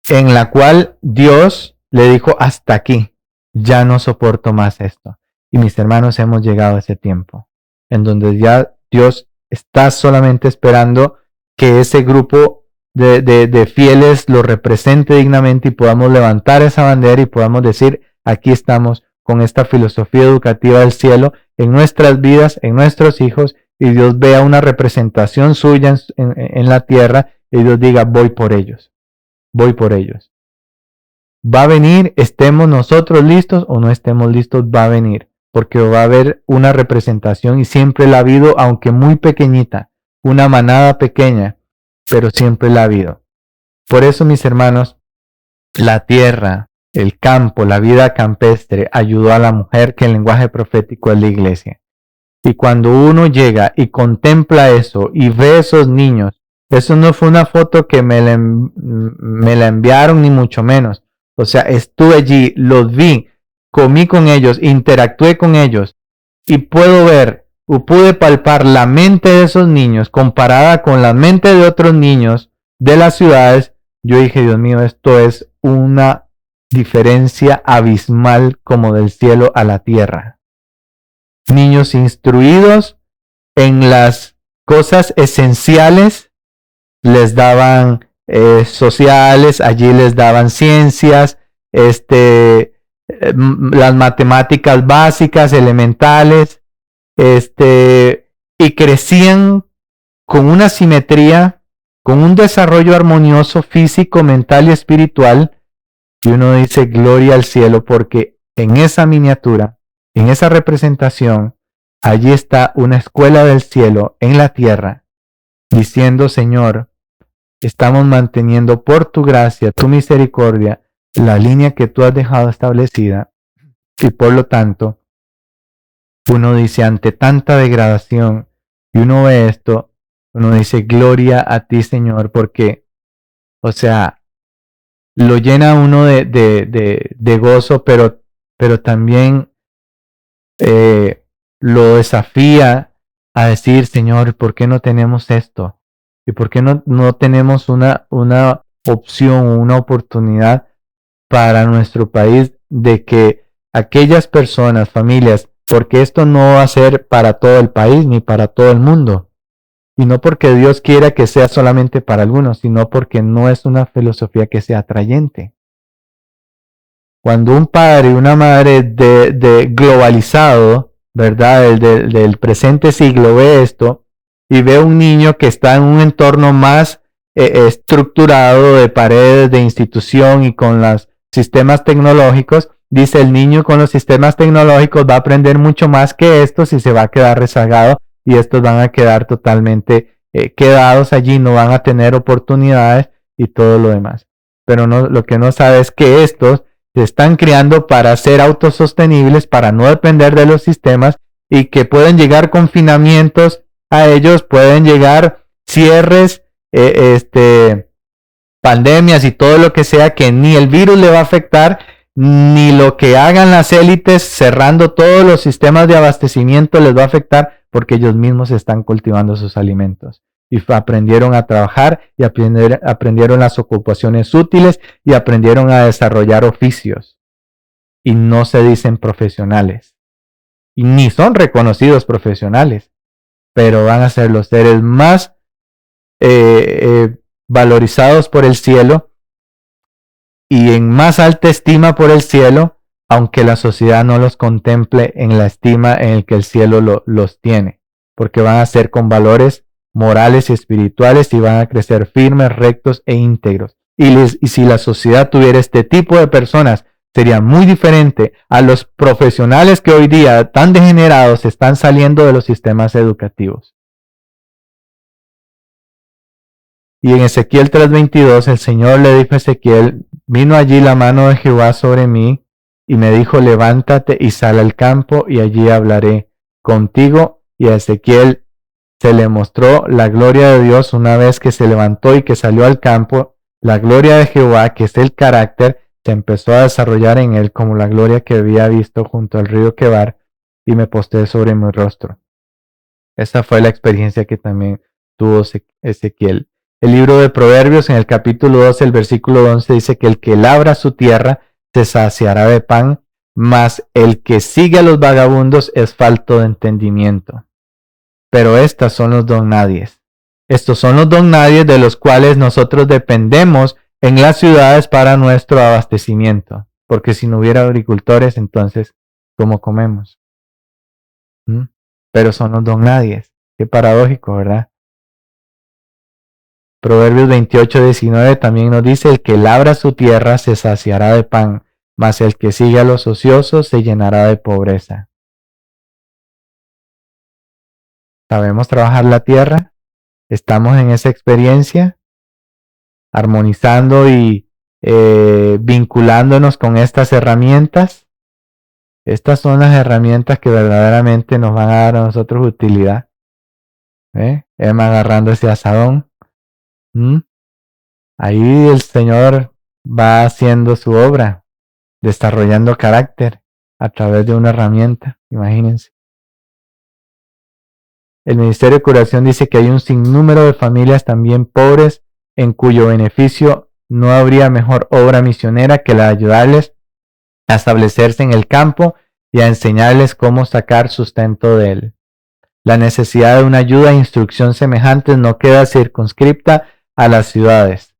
en la cual Dios le dijo, hasta aquí, ya no soporto más esto. Y mis hermanos, hemos llegado a ese tiempo, en donde ya Dios está solamente esperando que ese grupo de fieles lo represente dignamente y podamos levantar esa bandera y podamos decir, aquí estamos con esta filosofía educativa del cielo en nuestras vidas, en nuestros hijos, y Dios vea una representación suya en la tierra y Dios diga, voy por ellos. Voy por ellos. Va a venir, estemos nosotros listos o no estemos listos, va a venir, porque va a haber una representación y siempre la ha habido, aunque muy pequeñita, una manada pequeña, pero siempre la ha habido. Por eso, mis hermanos, la tierra, el campo, la vida campestre ayudó a la mujer, que el lenguaje profético es la iglesia. Y cuando uno llega y contempla eso y ve esos niños, eso no fue una foto que me la enviaron ni mucho menos. O sea, estuve allí, los vi, comí con ellos, interactué con ellos y puedo ver o pude palpar la mente de esos niños comparada con la mente de otros niños de las ciudades. Yo dije, Dios mío, esto es una diferencia abismal como del cielo a la tierra. Niños instruidos en las cosas esenciales, les daban sociales, allí les daban ciencias, las matemáticas básicas, elementales, y crecían con una simetría, con un desarrollo armonioso físico, mental y espiritual, y uno dice gloria al cielo, porque en esa miniatura, en esa representación, allí está una escuela del cielo en la tierra, diciendo, Señor, estamos manteniendo por tu gracia, tu misericordia, la línea que tú has dejado establecida, y por lo tanto, uno dice, ante tanta degradación, y uno ve esto, uno dice, gloria a ti, Señor, porque, o sea, lo llena uno de gozo, pero también lo desafía a decir, Señor, ¿por qué no tenemos esto? ¿Y por qué no tenemos una opción, una oportunidad para nuestro país de que aquellas personas, familias, porque esto no va a ser para todo el país ni para todo el mundo, y no porque Dios quiera que sea solamente para algunos, sino porque no es una filosofía que sea atrayente. Cuando un padre y una madre de globalizado, ¿verdad? Del presente siglo ve esto y ve un niño que está en un entorno más estructurado de paredes, de institución y con los sistemas tecnológicos, dice el niño con los sistemas tecnológicos va a aprender mucho más que estos y se va a quedar rezagado y estos van a quedar totalmente quedados allí, no van a tener oportunidades y todo lo demás. Pero no, lo que no sabe es que estos se están creando para ser autosostenibles, para no depender de los sistemas y que pueden llegar confinamientos a ellos, pueden llegar cierres, pandemias y todo lo que sea que ni el virus le va a afectar, ni lo que hagan las élites cerrando todos los sistemas de abastecimiento les va a afectar porque ellos mismos están cultivando sus alimentos. Y aprendieron a trabajar y aprendieron las ocupaciones útiles y aprendieron a desarrollar oficios. Y no se dicen profesionales. Y ni son reconocidos profesionales. Pero van a ser los seres más valorizados por el cielo y en más alta estima por el cielo aunque la sociedad no los contemple en la estima en el que el cielo los tiene, porque van a ser con valores morales y espirituales y van a crecer firmes, rectos e íntegros. Y si la sociedad tuviera este tipo de personas, sería muy diferente a los profesionales que hoy día, tan degenerados, están saliendo de los sistemas educativos. Y en Ezequiel 3:22, el Señor le dijo a Ezequiel, vino allí la mano de Jehová sobre mí, y me dijo, levántate y sal al campo, y allí hablaré contigo. Y a Ezequiel se le mostró la gloria de Dios una vez que se levantó y que salió al campo. La gloria de Jehová, que es el carácter, se empezó a desarrollar en él como la gloria que había visto junto al río Quebar, y me postré sobre mi rostro. Esa fue la experiencia que también tuvo Ezequiel. El libro de Proverbios, en el capítulo 12, el versículo 11, dice que el que labra su tierra se saciará de pan, mas el que sigue a los vagabundos es falto de entendimiento. Pero estas son los don nadies. Estos son los don nadies de los cuales nosotros dependemos en las ciudades para nuestro abastecimiento. Porque si no hubiera agricultores, entonces, ¿cómo comemos? Pero son los don nadies. Qué paradójico, ¿verdad? Proverbios 28:19 también nos dice, el que labra su tierra se saciará de pan, mas el que sigue a los ociosos se llenará de pobreza. ¿Sabemos trabajar la tierra? ¿Estamos en esa experiencia? Armonizando y vinculándonos con estas herramientas. Estas son las herramientas que verdaderamente nos van a dar a nosotros utilidad. Emma agarrando ese asadón. Ahí el Señor va haciendo su obra, desarrollando carácter a través de una herramienta, imagínense. El Ministerio de Curación dice que hay un sinnúmero de familias también pobres en cuyo beneficio no habría mejor obra misionera que la de ayudarles a establecerse en el campo y a enseñarles cómo sacar sustento de él. La necesidad de una ayuda e instrucción semejantes no queda circunscripta a las ciudades.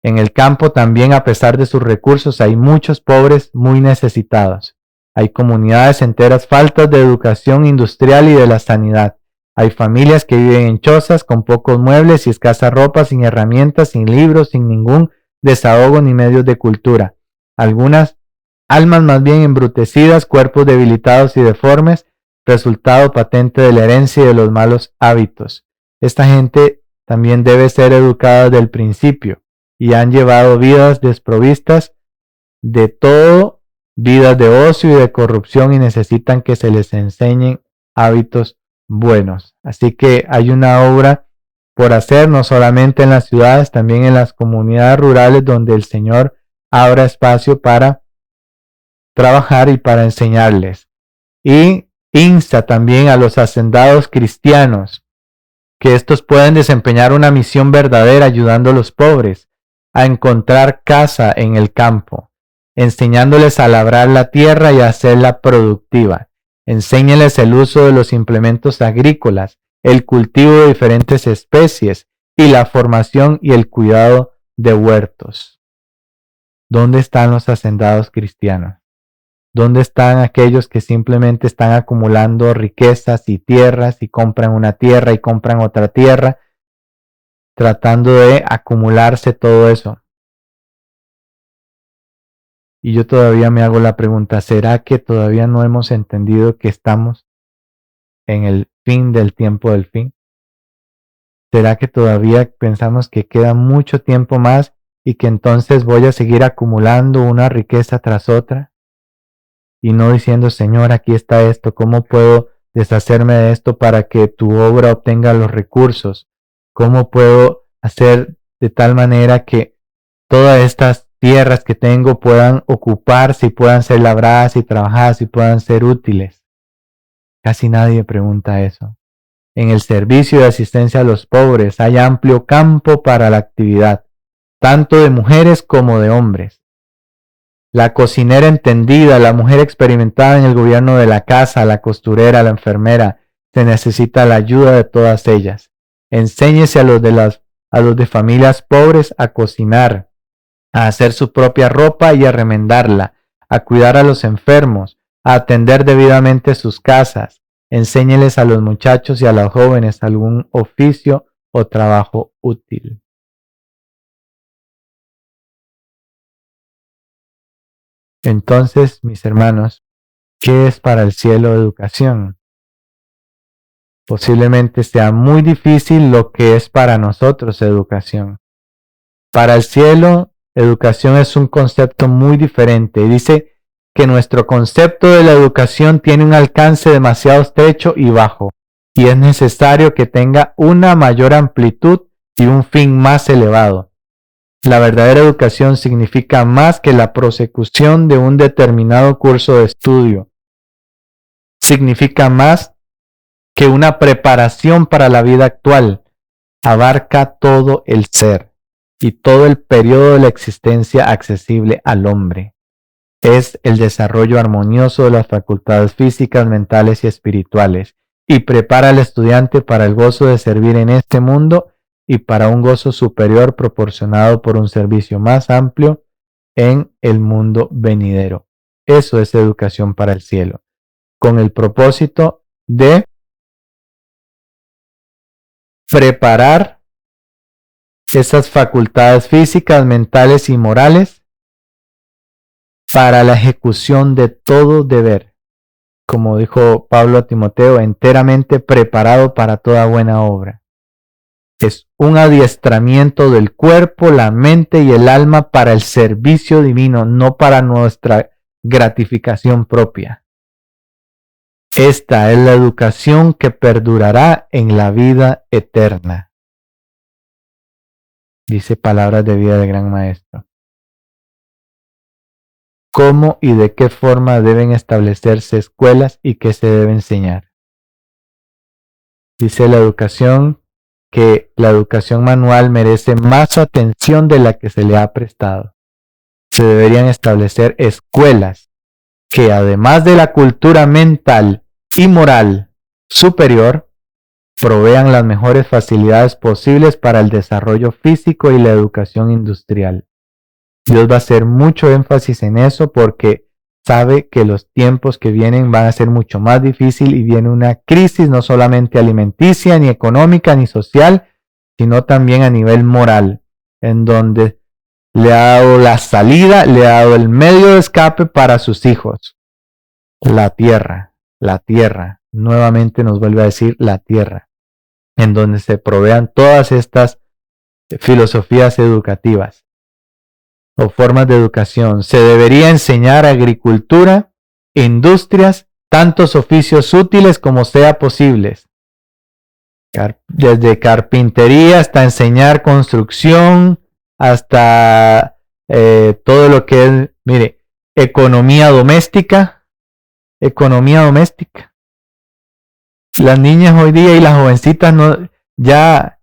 En el campo también, a pesar de sus recursos, hay muchos pobres muy necesitados. Hay comunidades enteras faltas de educación industrial y de la sanidad. Hay familias que viven en chozas con pocos muebles y escasa ropa, sin herramientas, sin libros, sin ningún desahogo ni medios de cultura. Algunas almas más bien embrutecidas, cuerpos debilitados y deformes, resultado patente de la herencia y de los malos hábitos. Esta gente también debe ser educada desde el principio y han llevado vidas desprovistas de todo, vidas de ocio y de corrupción, y necesitan que se les enseñen hábitos buenos. Así que hay una obra por hacer, no solamente en las ciudades, también en las comunidades rurales, donde el Señor abra espacio para trabajar y para enseñarles. Y insta también a los hacendados cristianos que estos pueden desempeñar una misión verdadera ayudando a los pobres a encontrar casa en el campo, enseñándoles a labrar la tierra y a hacerla productiva. Enséñeles el uso de los implementos agrícolas, el cultivo de diferentes especies y la formación y el cuidado de huertos. ¿Dónde están los hacendados cristianos? ¿Dónde están aquellos que simplemente están acumulando riquezas y tierras y compran una tierra y compran otra tierra, tratando de acumularse todo eso? Y yo todavía me hago la pregunta, ¿será que todavía no hemos entendido que estamos en el fin del tiempo del fin? ¿Será que todavía pensamos que queda mucho tiempo más y que entonces voy a seguir acumulando una riqueza tras otra? Y no diciendo, Señor, aquí está esto, ¿cómo puedo deshacerme de esto para que tu obra obtenga los recursos? ¿Cómo puedo hacer de tal manera que todas estas tierras que tengo puedan ocuparse y puedan ser labradas y trabajadas y puedan ser útiles? Casi nadie pregunta eso. En el servicio de asistencia a los pobres hay amplio campo para la actividad, tanto de mujeres como de hombres. La cocinera entendida, la mujer experimentada en el gobierno de la casa, la costurera, la enfermera, se necesita la ayuda de todas ellas. Enséñese a los de familias pobres a cocinar, a hacer su propia ropa y a remendarla, a cuidar a los enfermos, a atender debidamente sus casas. Enséñeles a los muchachos y a los jóvenes algún oficio o trabajo útil. Entonces, mis hermanos, ¿qué es para el cielo educación? Posiblemente sea muy difícil lo que es para nosotros educación. Para el cielo, educación es un concepto muy diferente. Dice que nuestro concepto de la educación tiene un alcance demasiado estrecho y bajo, y es necesario que tenga una mayor amplitud y un fin más elevado. La verdadera educación significa más que la prosecución de un determinado curso de estudio. Significa más que una preparación para la vida actual. Abarca todo el ser y todo el periodo de la existencia accesible al hombre. Es el desarrollo armonioso de las facultades físicas, mentales y espirituales, y prepara al estudiante para el gozo de servir en este mundo y para un gozo superior proporcionado por un servicio más amplio en el mundo venidero. Eso es educación para el cielo, con el propósito de preparar esas facultades físicas, mentales y morales para la ejecución de todo deber. Como dijo Pablo a Timoteo, enteramente preparado para toda buena obra. Es un adiestramiento del cuerpo, la mente y el alma para el servicio divino, no para nuestra gratificación propia. Esta es la educación que perdurará en la vida eterna. Dice Palabras de Vida del Gran Maestro. ¿Cómo y de qué forma deben establecerse escuelas y qué se debe enseñar? Dice la educación que la educación manual merece más atención de la que se le ha prestado. Se deberían establecer escuelas que, además de la cultura mental y moral superior, provean las mejores facilidades posibles para el desarrollo físico y la educación industrial. Dios va a hacer mucho énfasis en eso porque sabe que los tiempos que vienen van a ser mucho más difíciles y viene una crisis no solamente alimenticia, ni económica, ni social, sino también a nivel moral, en donde le ha dado la salida, le ha dado el medio de escape para sus hijos. La tierra, nuevamente nos vuelve a decir la tierra, en donde se provean todas estas filosofías educativas o formas de educación. Se debería enseñar agricultura, industrias, tantos oficios útiles como sea posibles. Desde carpintería hasta enseñar construcción, hasta todo lo que es, mire, economía doméstica. Las niñas hoy día y las jovencitas no, ya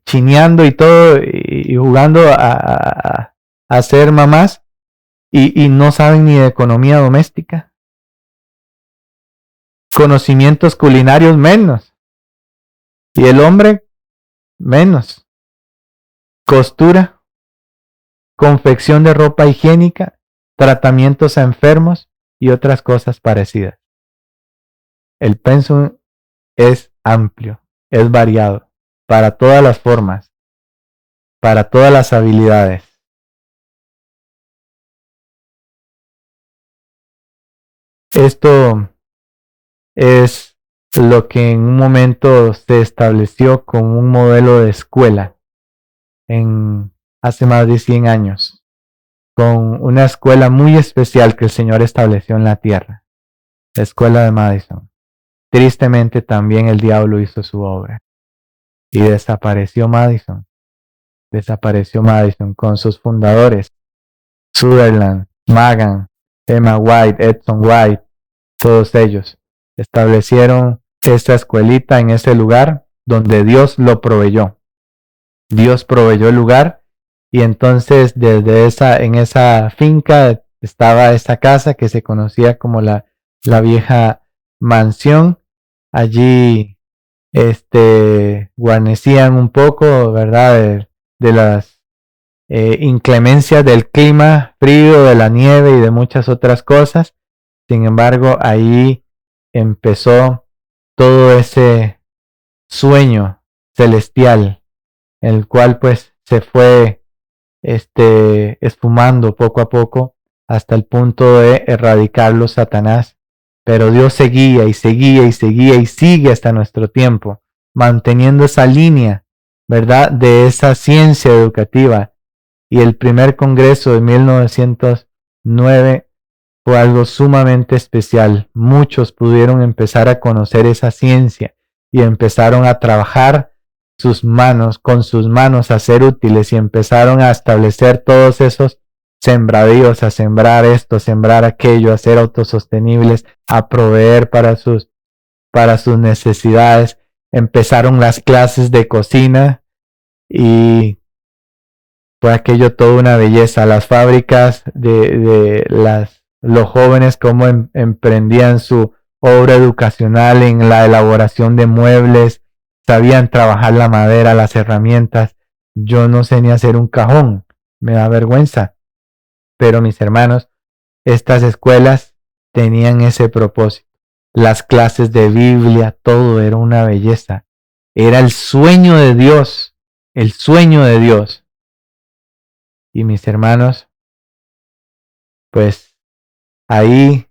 chineando y todo y jugando a ser mamás y no saben ni de economía doméstica. Conocimientos culinarios menos. Y el hombre menos. Costura, confección de ropa higiénica, tratamientos a enfermos y otras cosas parecidas. El pensum es amplio, es variado, para todas las formas, para todas las habilidades. Esto es lo que en un momento se estableció como un modelo de escuela hace más de 100 años, con una escuela muy especial que el Señor estableció en la tierra, la escuela de Madison. Tristemente también el diablo hizo su obra y desapareció Madison con sus fundadores, Sutherland, Magan, Emma White, Edson White, todos ellos establecieron esta escuelita en ese lugar donde Dios lo proveyó. Dios proveyó el lugar y entonces en esa finca estaba esa casa que se conocía como la vieja mansión. Allí guarnecían un poco, ¿verdad? De inclemencias del clima frío, de la nieve y de muchas otras cosas. Sin embargo, ahí empezó todo ese sueño celestial, el cual pues se fue esfumando poco a poco hasta el punto de erradicarlo Satanás. Pero Dios seguía y seguía y seguía y sigue hasta nuestro tiempo, manteniendo esa línea, ¿verdad?, de esa ciencia educativa. Y el primer congreso de 1909 fue algo sumamente especial. Muchos pudieron empezar a conocer esa ciencia y empezaron a trabajar con sus manos, a ser útiles, y empezaron a establecer todos esos sembradíos, a sembrar esto, a sembrar aquello, a ser autosostenibles, a proveer para sus necesidades. Empezaron las clases de cocina y fue aquello toda una belleza. Las fábricas los jóvenes cómo emprendían su obra educacional en la elaboración de muebles, sabían trabajar la madera, las herramientas. Yo no sé ni hacer un cajón, me da vergüenza. Pero mis hermanos, estas escuelas tenían ese propósito. Las clases de Biblia, todo era una belleza. Era el sueño de Dios, el sueño de Dios. Y mis hermanos, pues ahí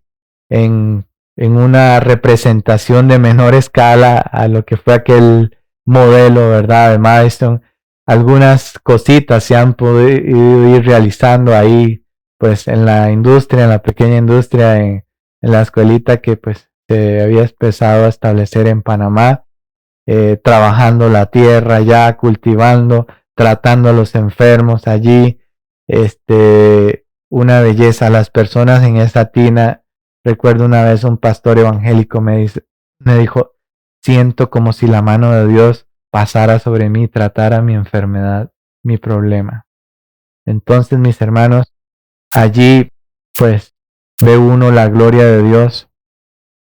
en una representación de menor escala a lo que fue aquel modelo, ¿verdad?, de Madison, algunas cositas se han podido ir realizando ahí, pues en la industria, en la pequeña industria, en la escuelita que pues se había empezado a establecer en Panamá, trabajando la tierra ya, cultivando, tratando a los enfermos allí, una belleza. Las personas en esa tina, recuerdo una vez un pastor evangélico me dijo, siento como si la mano de Dios pasara sobre mí, tratara mi enfermedad, mi problema. Entonces, mis hermanos, allí pues ve uno la gloria de Dios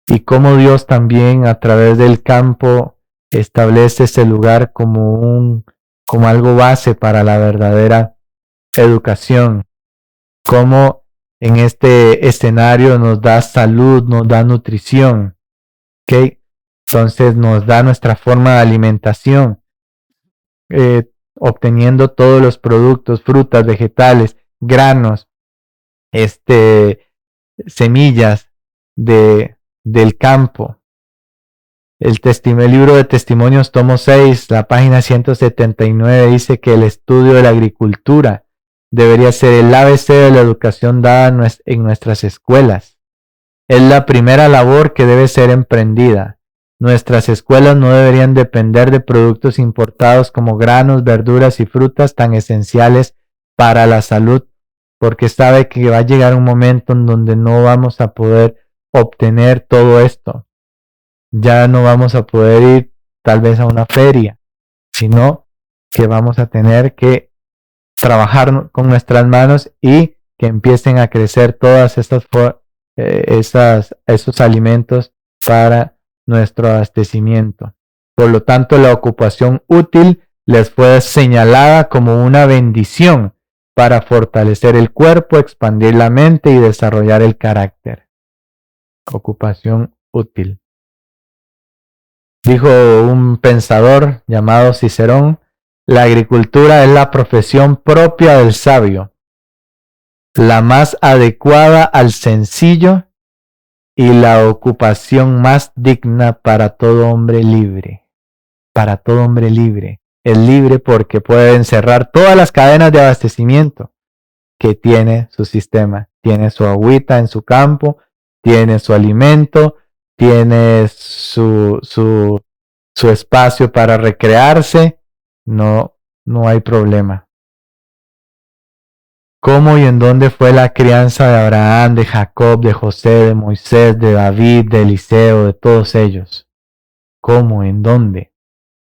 y cómo Dios también a través del campo establece ese lugar como algo base para la verdadera educación. Cómo en este escenario nos da salud, nos da nutrición, ¿ok? Entonces nos da nuestra forma de alimentación, obteniendo todos los productos, frutas, vegetales, granos, semillas del campo. El libro de Testimonios, tomo 6, la página 179, dice que el estudio de la agricultura debería ser el ABC de la educación dada en nuestras escuelas. Es la primera labor que debe ser emprendida. Nuestras escuelas no deberían depender de productos importados como granos, verduras y frutas tan esenciales para la salud, porque sabe que va a llegar un momento en donde no vamos a poder obtener todo esto. Ya no vamos a poder ir tal vez a una feria, sino que vamos a tener que trabajar con nuestras manos y que empiecen a crecer todas esos alimentos para nuestro abastecimiento. Por lo tanto, la ocupación útil les fue señalada como una bendición para fortalecer el cuerpo, expandir la mente y desarrollar el carácter. Ocupación útil. Dijo un pensador llamado Cicerón, la agricultura es la profesión propia del sabio, la más adecuada al sencillo y la ocupación más digna para todo hombre libre. Para todo hombre libre. Es libre porque puede encerrar todas las cadenas de abastecimiento que tiene su sistema. Tiene su agüita en su campo, tiene su alimento, tiene su espacio para recrearse. No hay problema. ¿Cómo y en dónde fue la crianza de Abraham, de Jacob, de José, de Moisés, de David, de Eliseo, de todos ellos? ¿Cómo? ¿En dónde?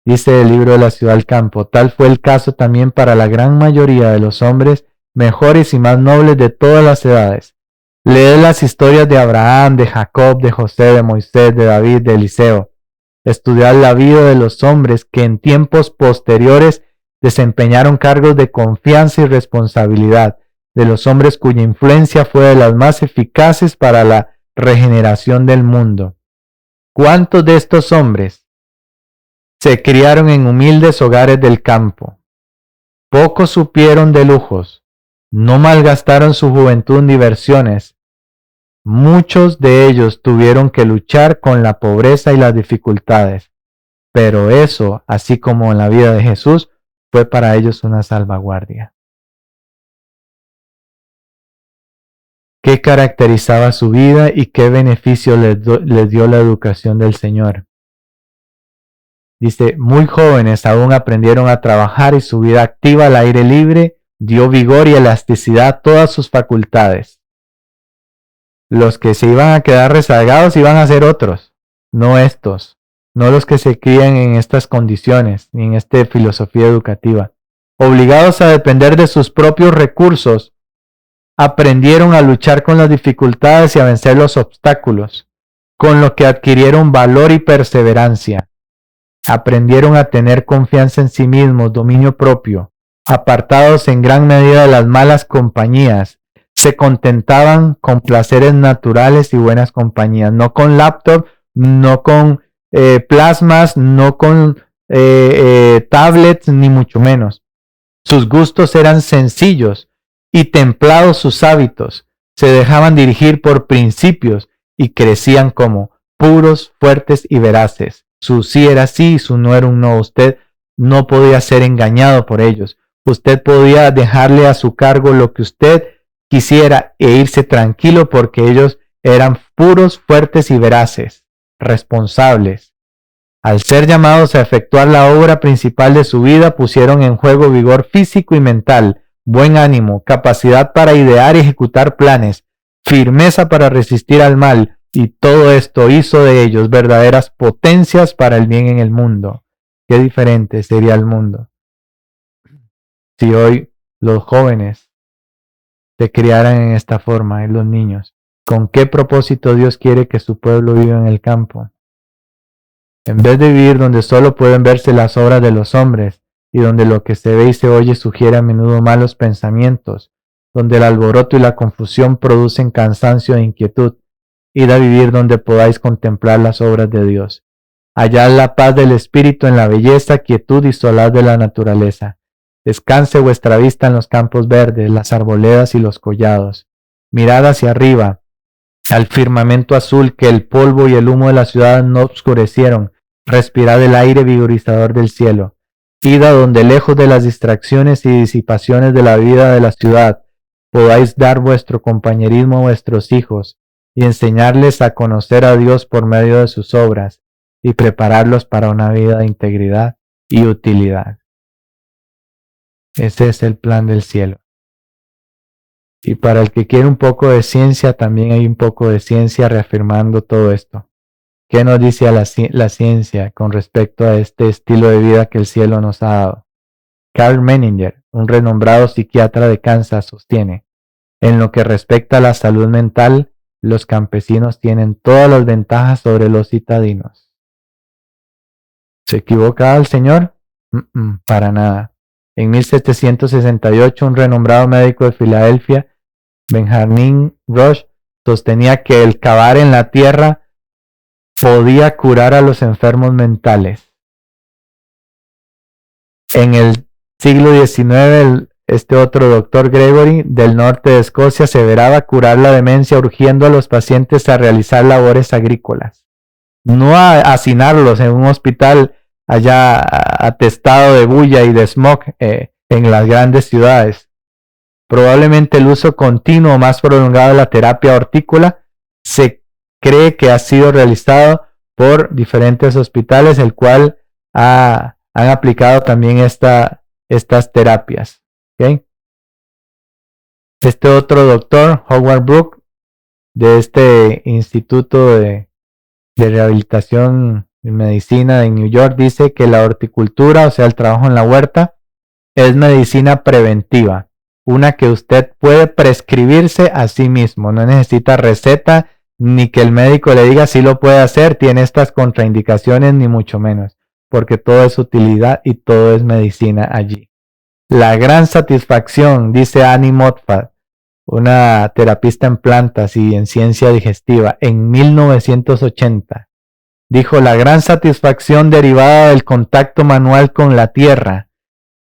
Dice el libro de la ciudad al campo, tal fue el caso también para la gran mayoría de los hombres mejores y más nobles de todas las edades. Lee las historias de Abraham, de Jacob, de José, de Moisés, de David, de Eliseo. Estudiad la vida de los hombres que en tiempos posteriores desempeñaron cargos de confianza y responsabilidad, de los hombres cuya influencia fue de las más eficaces para la regeneración del mundo. ¿Cuántos de estos hombres se criaron en humildes hogares del campo? Pocos supieron de lujos, no malgastaron su juventud en diversiones. Muchos de ellos tuvieron que luchar con la pobreza y las dificultades, pero eso, así como en la vida de Jesús, fue para ellos una salvaguardia. ¿Qué caracterizaba su vida y qué beneficio les dio la educación del Señor? Dice, muy jóvenes aún aprendieron a trabajar y su vida activa al aire libre dio vigor y elasticidad a todas sus facultades. Los que se iban a quedar rezagados iban a ser otros, no estos, no los que se crían en estas condiciones ni en esta filosofía educativa. Obligados a depender de sus propios recursos, aprendieron a luchar con las dificultades y a vencer los obstáculos, con lo que adquirieron valor y perseverancia. Aprendieron a tener confianza en sí mismos, dominio propio, apartados en gran medida de las malas compañías. Se contentaban con placeres naturales y buenas compañías, no con laptop, no con plasmas, no con tablets, ni mucho menos. Sus gustos eran sencillos y templados sus hábitos. Se dejaban dirigir por principios y crecían como puros, fuertes y veraces. Su sí era sí y su no era un no. Usted no podía ser engañado por ellos. Usted podía dejarle a su cargo lo que usted quisiera e irse tranquilo porque ellos eran puros, fuertes y veraces, responsables. Al ser llamados a efectuar la obra principal de su vida, pusieron en juego vigor físico y mental, buen ánimo, capacidad para idear y ejecutar planes, firmeza para resistir al mal, y todo esto hizo de ellos verdaderas potencias para el bien en el mundo. Qué diferente sería el mundo si hoy los jóvenes se criaran en esta forma, en los niños. ¿Con qué propósito Dios quiere que su pueblo viva en el campo? En vez de vivir donde solo pueden verse las obras de los hombres y donde lo que se ve y se oye sugiere a menudo malos pensamientos, donde el alboroto y la confusión producen cansancio e inquietud, id a vivir donde podáis contemplar las obras de Dios. Hallad la paz del espíritu en la belleza, quietud y solaz de la naturaleza. Descanse vuestra vista en los campos verdes, las arboledas y los collados. Mirad hacia arriba, al firmamento azul que el polvo y el humo de la ciudad no obscurecieron. Respirad el aire vigorizador del cielo. Id a donde, lejos de las distracciones y disipaciones de la vida de la ciudad, podáis dar vuestro compañerismo a vuestros hijos y enseñarles a conocer a Dios por medio de sus obras y prepararlos para una vida de integridad y utilidad. Ese es el plan del cielo. Y para el que quiere un poco de ciencia, también hay un poco de ciencia reafirmando todo esto. ¿Qué nos dice la ciencia con respecto a este estilo de vida que el cielo nos ha dado? Carl Menninger, un renombrado psiquiatra de Kansas, sostiene, en lo que respecta a la salud mental, los campesinos tienen todas las ventajas sobre los citadinos. ¿Se equivocaba el señor? Para nada. En 1768, un renombrado médico de Filadelfia, Benjamin Rush, sostenía que el cavar en la tierra podía curar a los enfermos mentales. En el siglo XIX, este otro doctor Gregory, del norte de Escocia, aseveraba curar la demencia urgiendo a los pacientes a realizar labores agrícolas, no a hacinarlos en un hospital allá atestado de bulla y de smog en las grandes ciudades. Probablemente el uso continuo más prolongado de la terapia hortícola se cree que ha sido realizado por diferentes hospitales, el cual han aplicado también estas terapias. ¿Okay? Este otro doctor, Howard Brook, de este Instituto de Rehabilitación y Medicina en New York, dice que la horticultura, o sea, el trabajo en la huerta, es medicina preventiva, una que usted puede prescribirse a sí mismo, no necesita receta ni que el médico le diga si lo puede hacer, tiene estas contraindicaciones, ni mucho menos, porque todo es utilidad y todo es medicina allí. La gran satisfacción, dice Annie Moffat, una terapista en plantas y en ciencia digestiva, en 1980. Dijo, la gran satisfacción derivada del contacto manual con la tierra,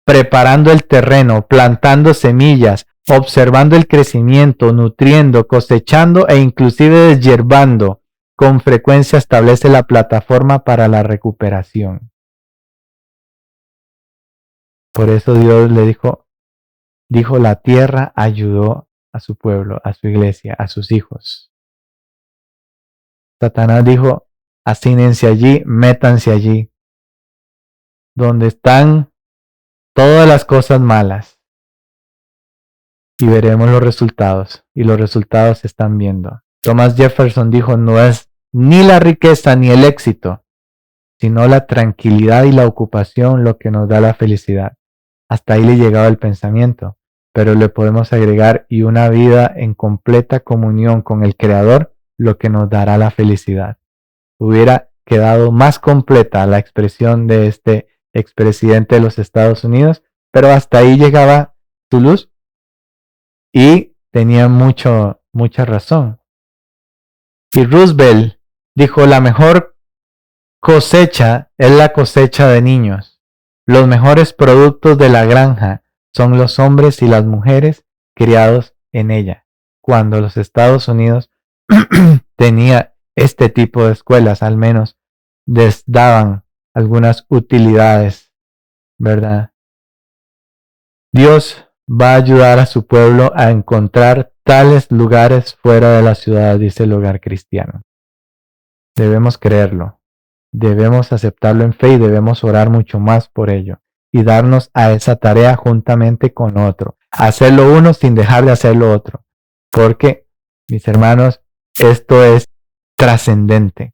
preparando el terreno, plantando semillas, observando el crecimiento, nutriendo, cosechando e inclusive deshiervando, con frecuencia establece la plataforma para la recuperación. Por eso Dios le dijo, la tierra ayudó a su pueblo, a su iglesia, a sus hijos. Satanás dijo, asínense allí, métanse allí, donde están todas las cosas malas. Y veremos los resultados, y los resultados se están viendo. Thomas Jefferson dijo, no es ni la riqueza ni el éxito, sino la tranquilidad y la ocupación lo que nos da la felicidad. Hasta ahí le llegaba el pensamiento, pero le podemos agregar y una vida en completa comunión con el Creador, lo que nos dará la felicidad. Hubiera quedado más completa la expresión de este expresidente de los Estados Unidos, pero hasta ahí llegaba su luz y tenía mucha razón. Y Roosevelt dijo, la mejor cosecha es la cosecha de niños. Los mejores productos de la granja son los hombres y las mujeres criados en ella. Cuando los Estados Unidos tenía este tipo de escuelas, al menos les daban algunas utilidades, ¿verdad? Dios va a ayudar a su pueblo a encontrar tales lugares fuera de la ciudad, dice el Hogar Cristiano. Debemos creerlo, debemos aceptarlo en fe y debemos orar mucho más por ello y darnos a esa tarea juntamente con otro. Hacerlo uno sin dejar de hacer lo otro. Porque, mis hermanos, esto es trascendente.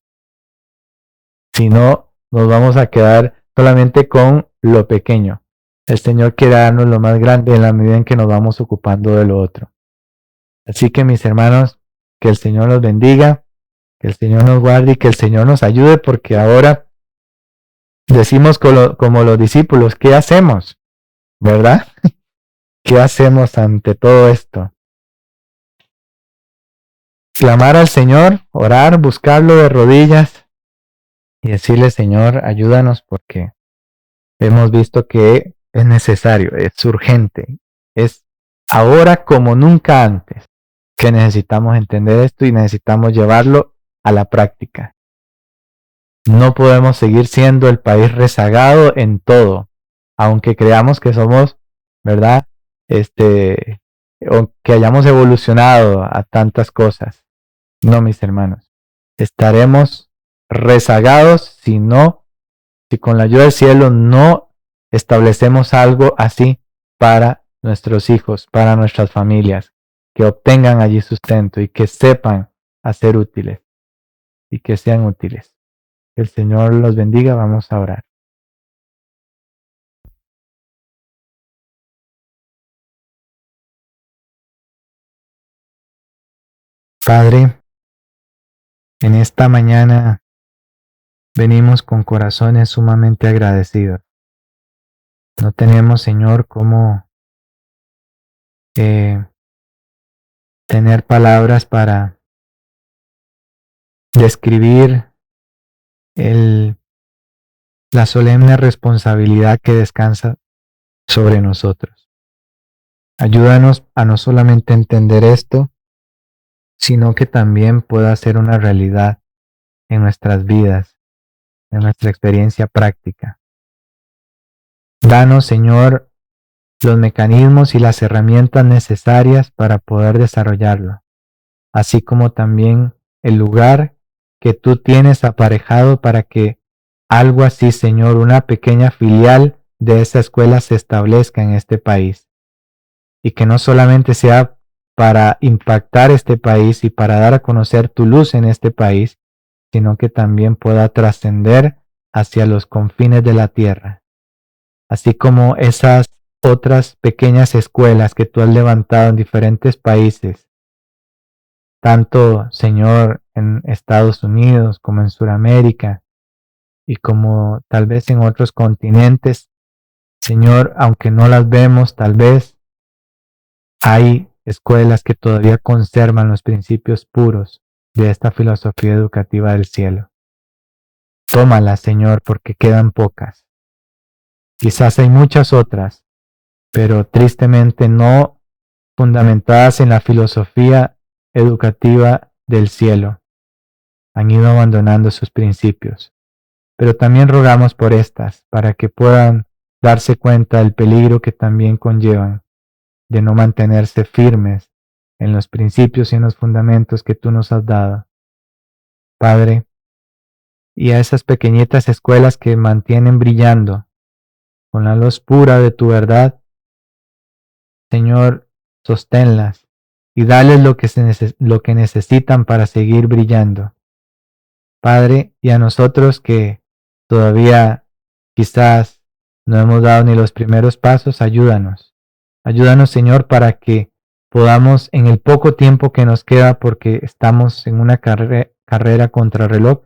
Si no, nos vamos a quedar solamente con lo pequeño. El Señor quiere darnos lo más grande en la medida en que nos vamos ocupando de lo otro. Así que, mis hermanos, que el Señor nos bendiga, que el Señor nos guarde y que el Señor nos ayude, porque ahora decimos como los discípulos, ¿qué hacemos? ¿Verdad? ¿Qué hacemos ante todo esto? Clamar al Señor, orar, buscarlo de rodillas y decirle, Señor, ayúdanos, porque hemos visto que es necesario, es urgente, es ahora como nunca antes que necesitamos entender esto y necesitamos llevarlo a la práctica. No podemos seguir siendo el país rezagado en todo, aunque creamos que somos, ¿verdad? O que hayamos evolucionado a tantas cosas. No, mis hermanos, estaremos rezagados si con la ayuda del cielo no establecemos algo así para nuestros hijos, para nuestras familias, que obtengan allí sustento y que sepan hacer útiles y que sean útiles. Que el Señor los bendiga, vamos a orar. Padre, en esta mañana venimos con corazones sumamente agradecidos. No tenemos, Señor, cómo tener palabras para describir la solemne responsabilidad que descansa sobre nosotros. Ayúdanos a no solamente entender esto, sino que también pueda ser una realidad en nuestras vidas, en nuestra experiencia práctica. Danos, Señor, los mecanismos y las herramientas necesarias para poder desarrollarlo, así como también el lugar que tú tienes aparejado para que algo así, Señor, una pequeña filial de esa escuela se establezca en este país. Y que no solamente sea para impactar este país y para dar a conocer tu luz en este país, sino que también pueda trascender hacia los confines de la tierra. Así como esas otras pequeñas escuelas que tú has levantado en diferentes países, tanto, Señor, en Estados Unidos como en Sudamérica y como tal vez en otros continentes, Señor, aunque no las vemos, tal vez hay escuelas que todavía conservan los principios puros de esta filosofía educativa del cielo. Tómalas, Señor, porque quedan pocas. Quizás hay muchas otras, pero tristemente no fundamentadas en la filosofía educativa del cielo. Han ido abandonando sus principios. Pero también rogamos por estas, para que puedan darse cuenta del peligro que también conllevan de no mantenerse firmes en los principios y en los fundamentos que tú nos has dado. Padre, y a esas pequeñitas escuelas que mantienen brillando con la luz pura de tu verdad, Señor, sosténlas y dales lo que necesitan para seguir brillando. Padre, y a nosotros que todavía quizás no hemos dado ni los primeros pasos, ayúdanos. Ayúdanos, Señor, para que podamos en el poco tiempo que nos queda, porque estamos en una carrera contra reloj,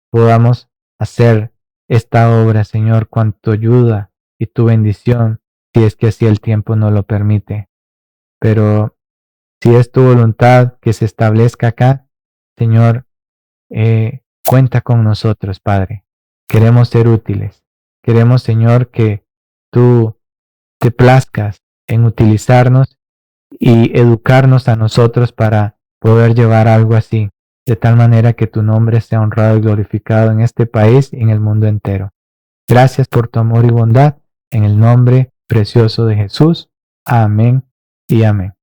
podamos hacer esta obra, Señor, con tu ayuda y tu bendición, si es que así el tiempo nos lo permite. Pero si es tu voluntad que se establezca acá, Señor, cuenta con nosotros, Padre. Queremos ser útiles. Queremos, Señor, que tú te plazcas en utilizarnos y educarnos a nosotros para poder llevar algo así, de tal manera que tu nombre sea honrado y glorificado en este país y en el mundo entero. Gracias por tu amor y bondad, en el nombre precioso de Jesús. Amén y amén.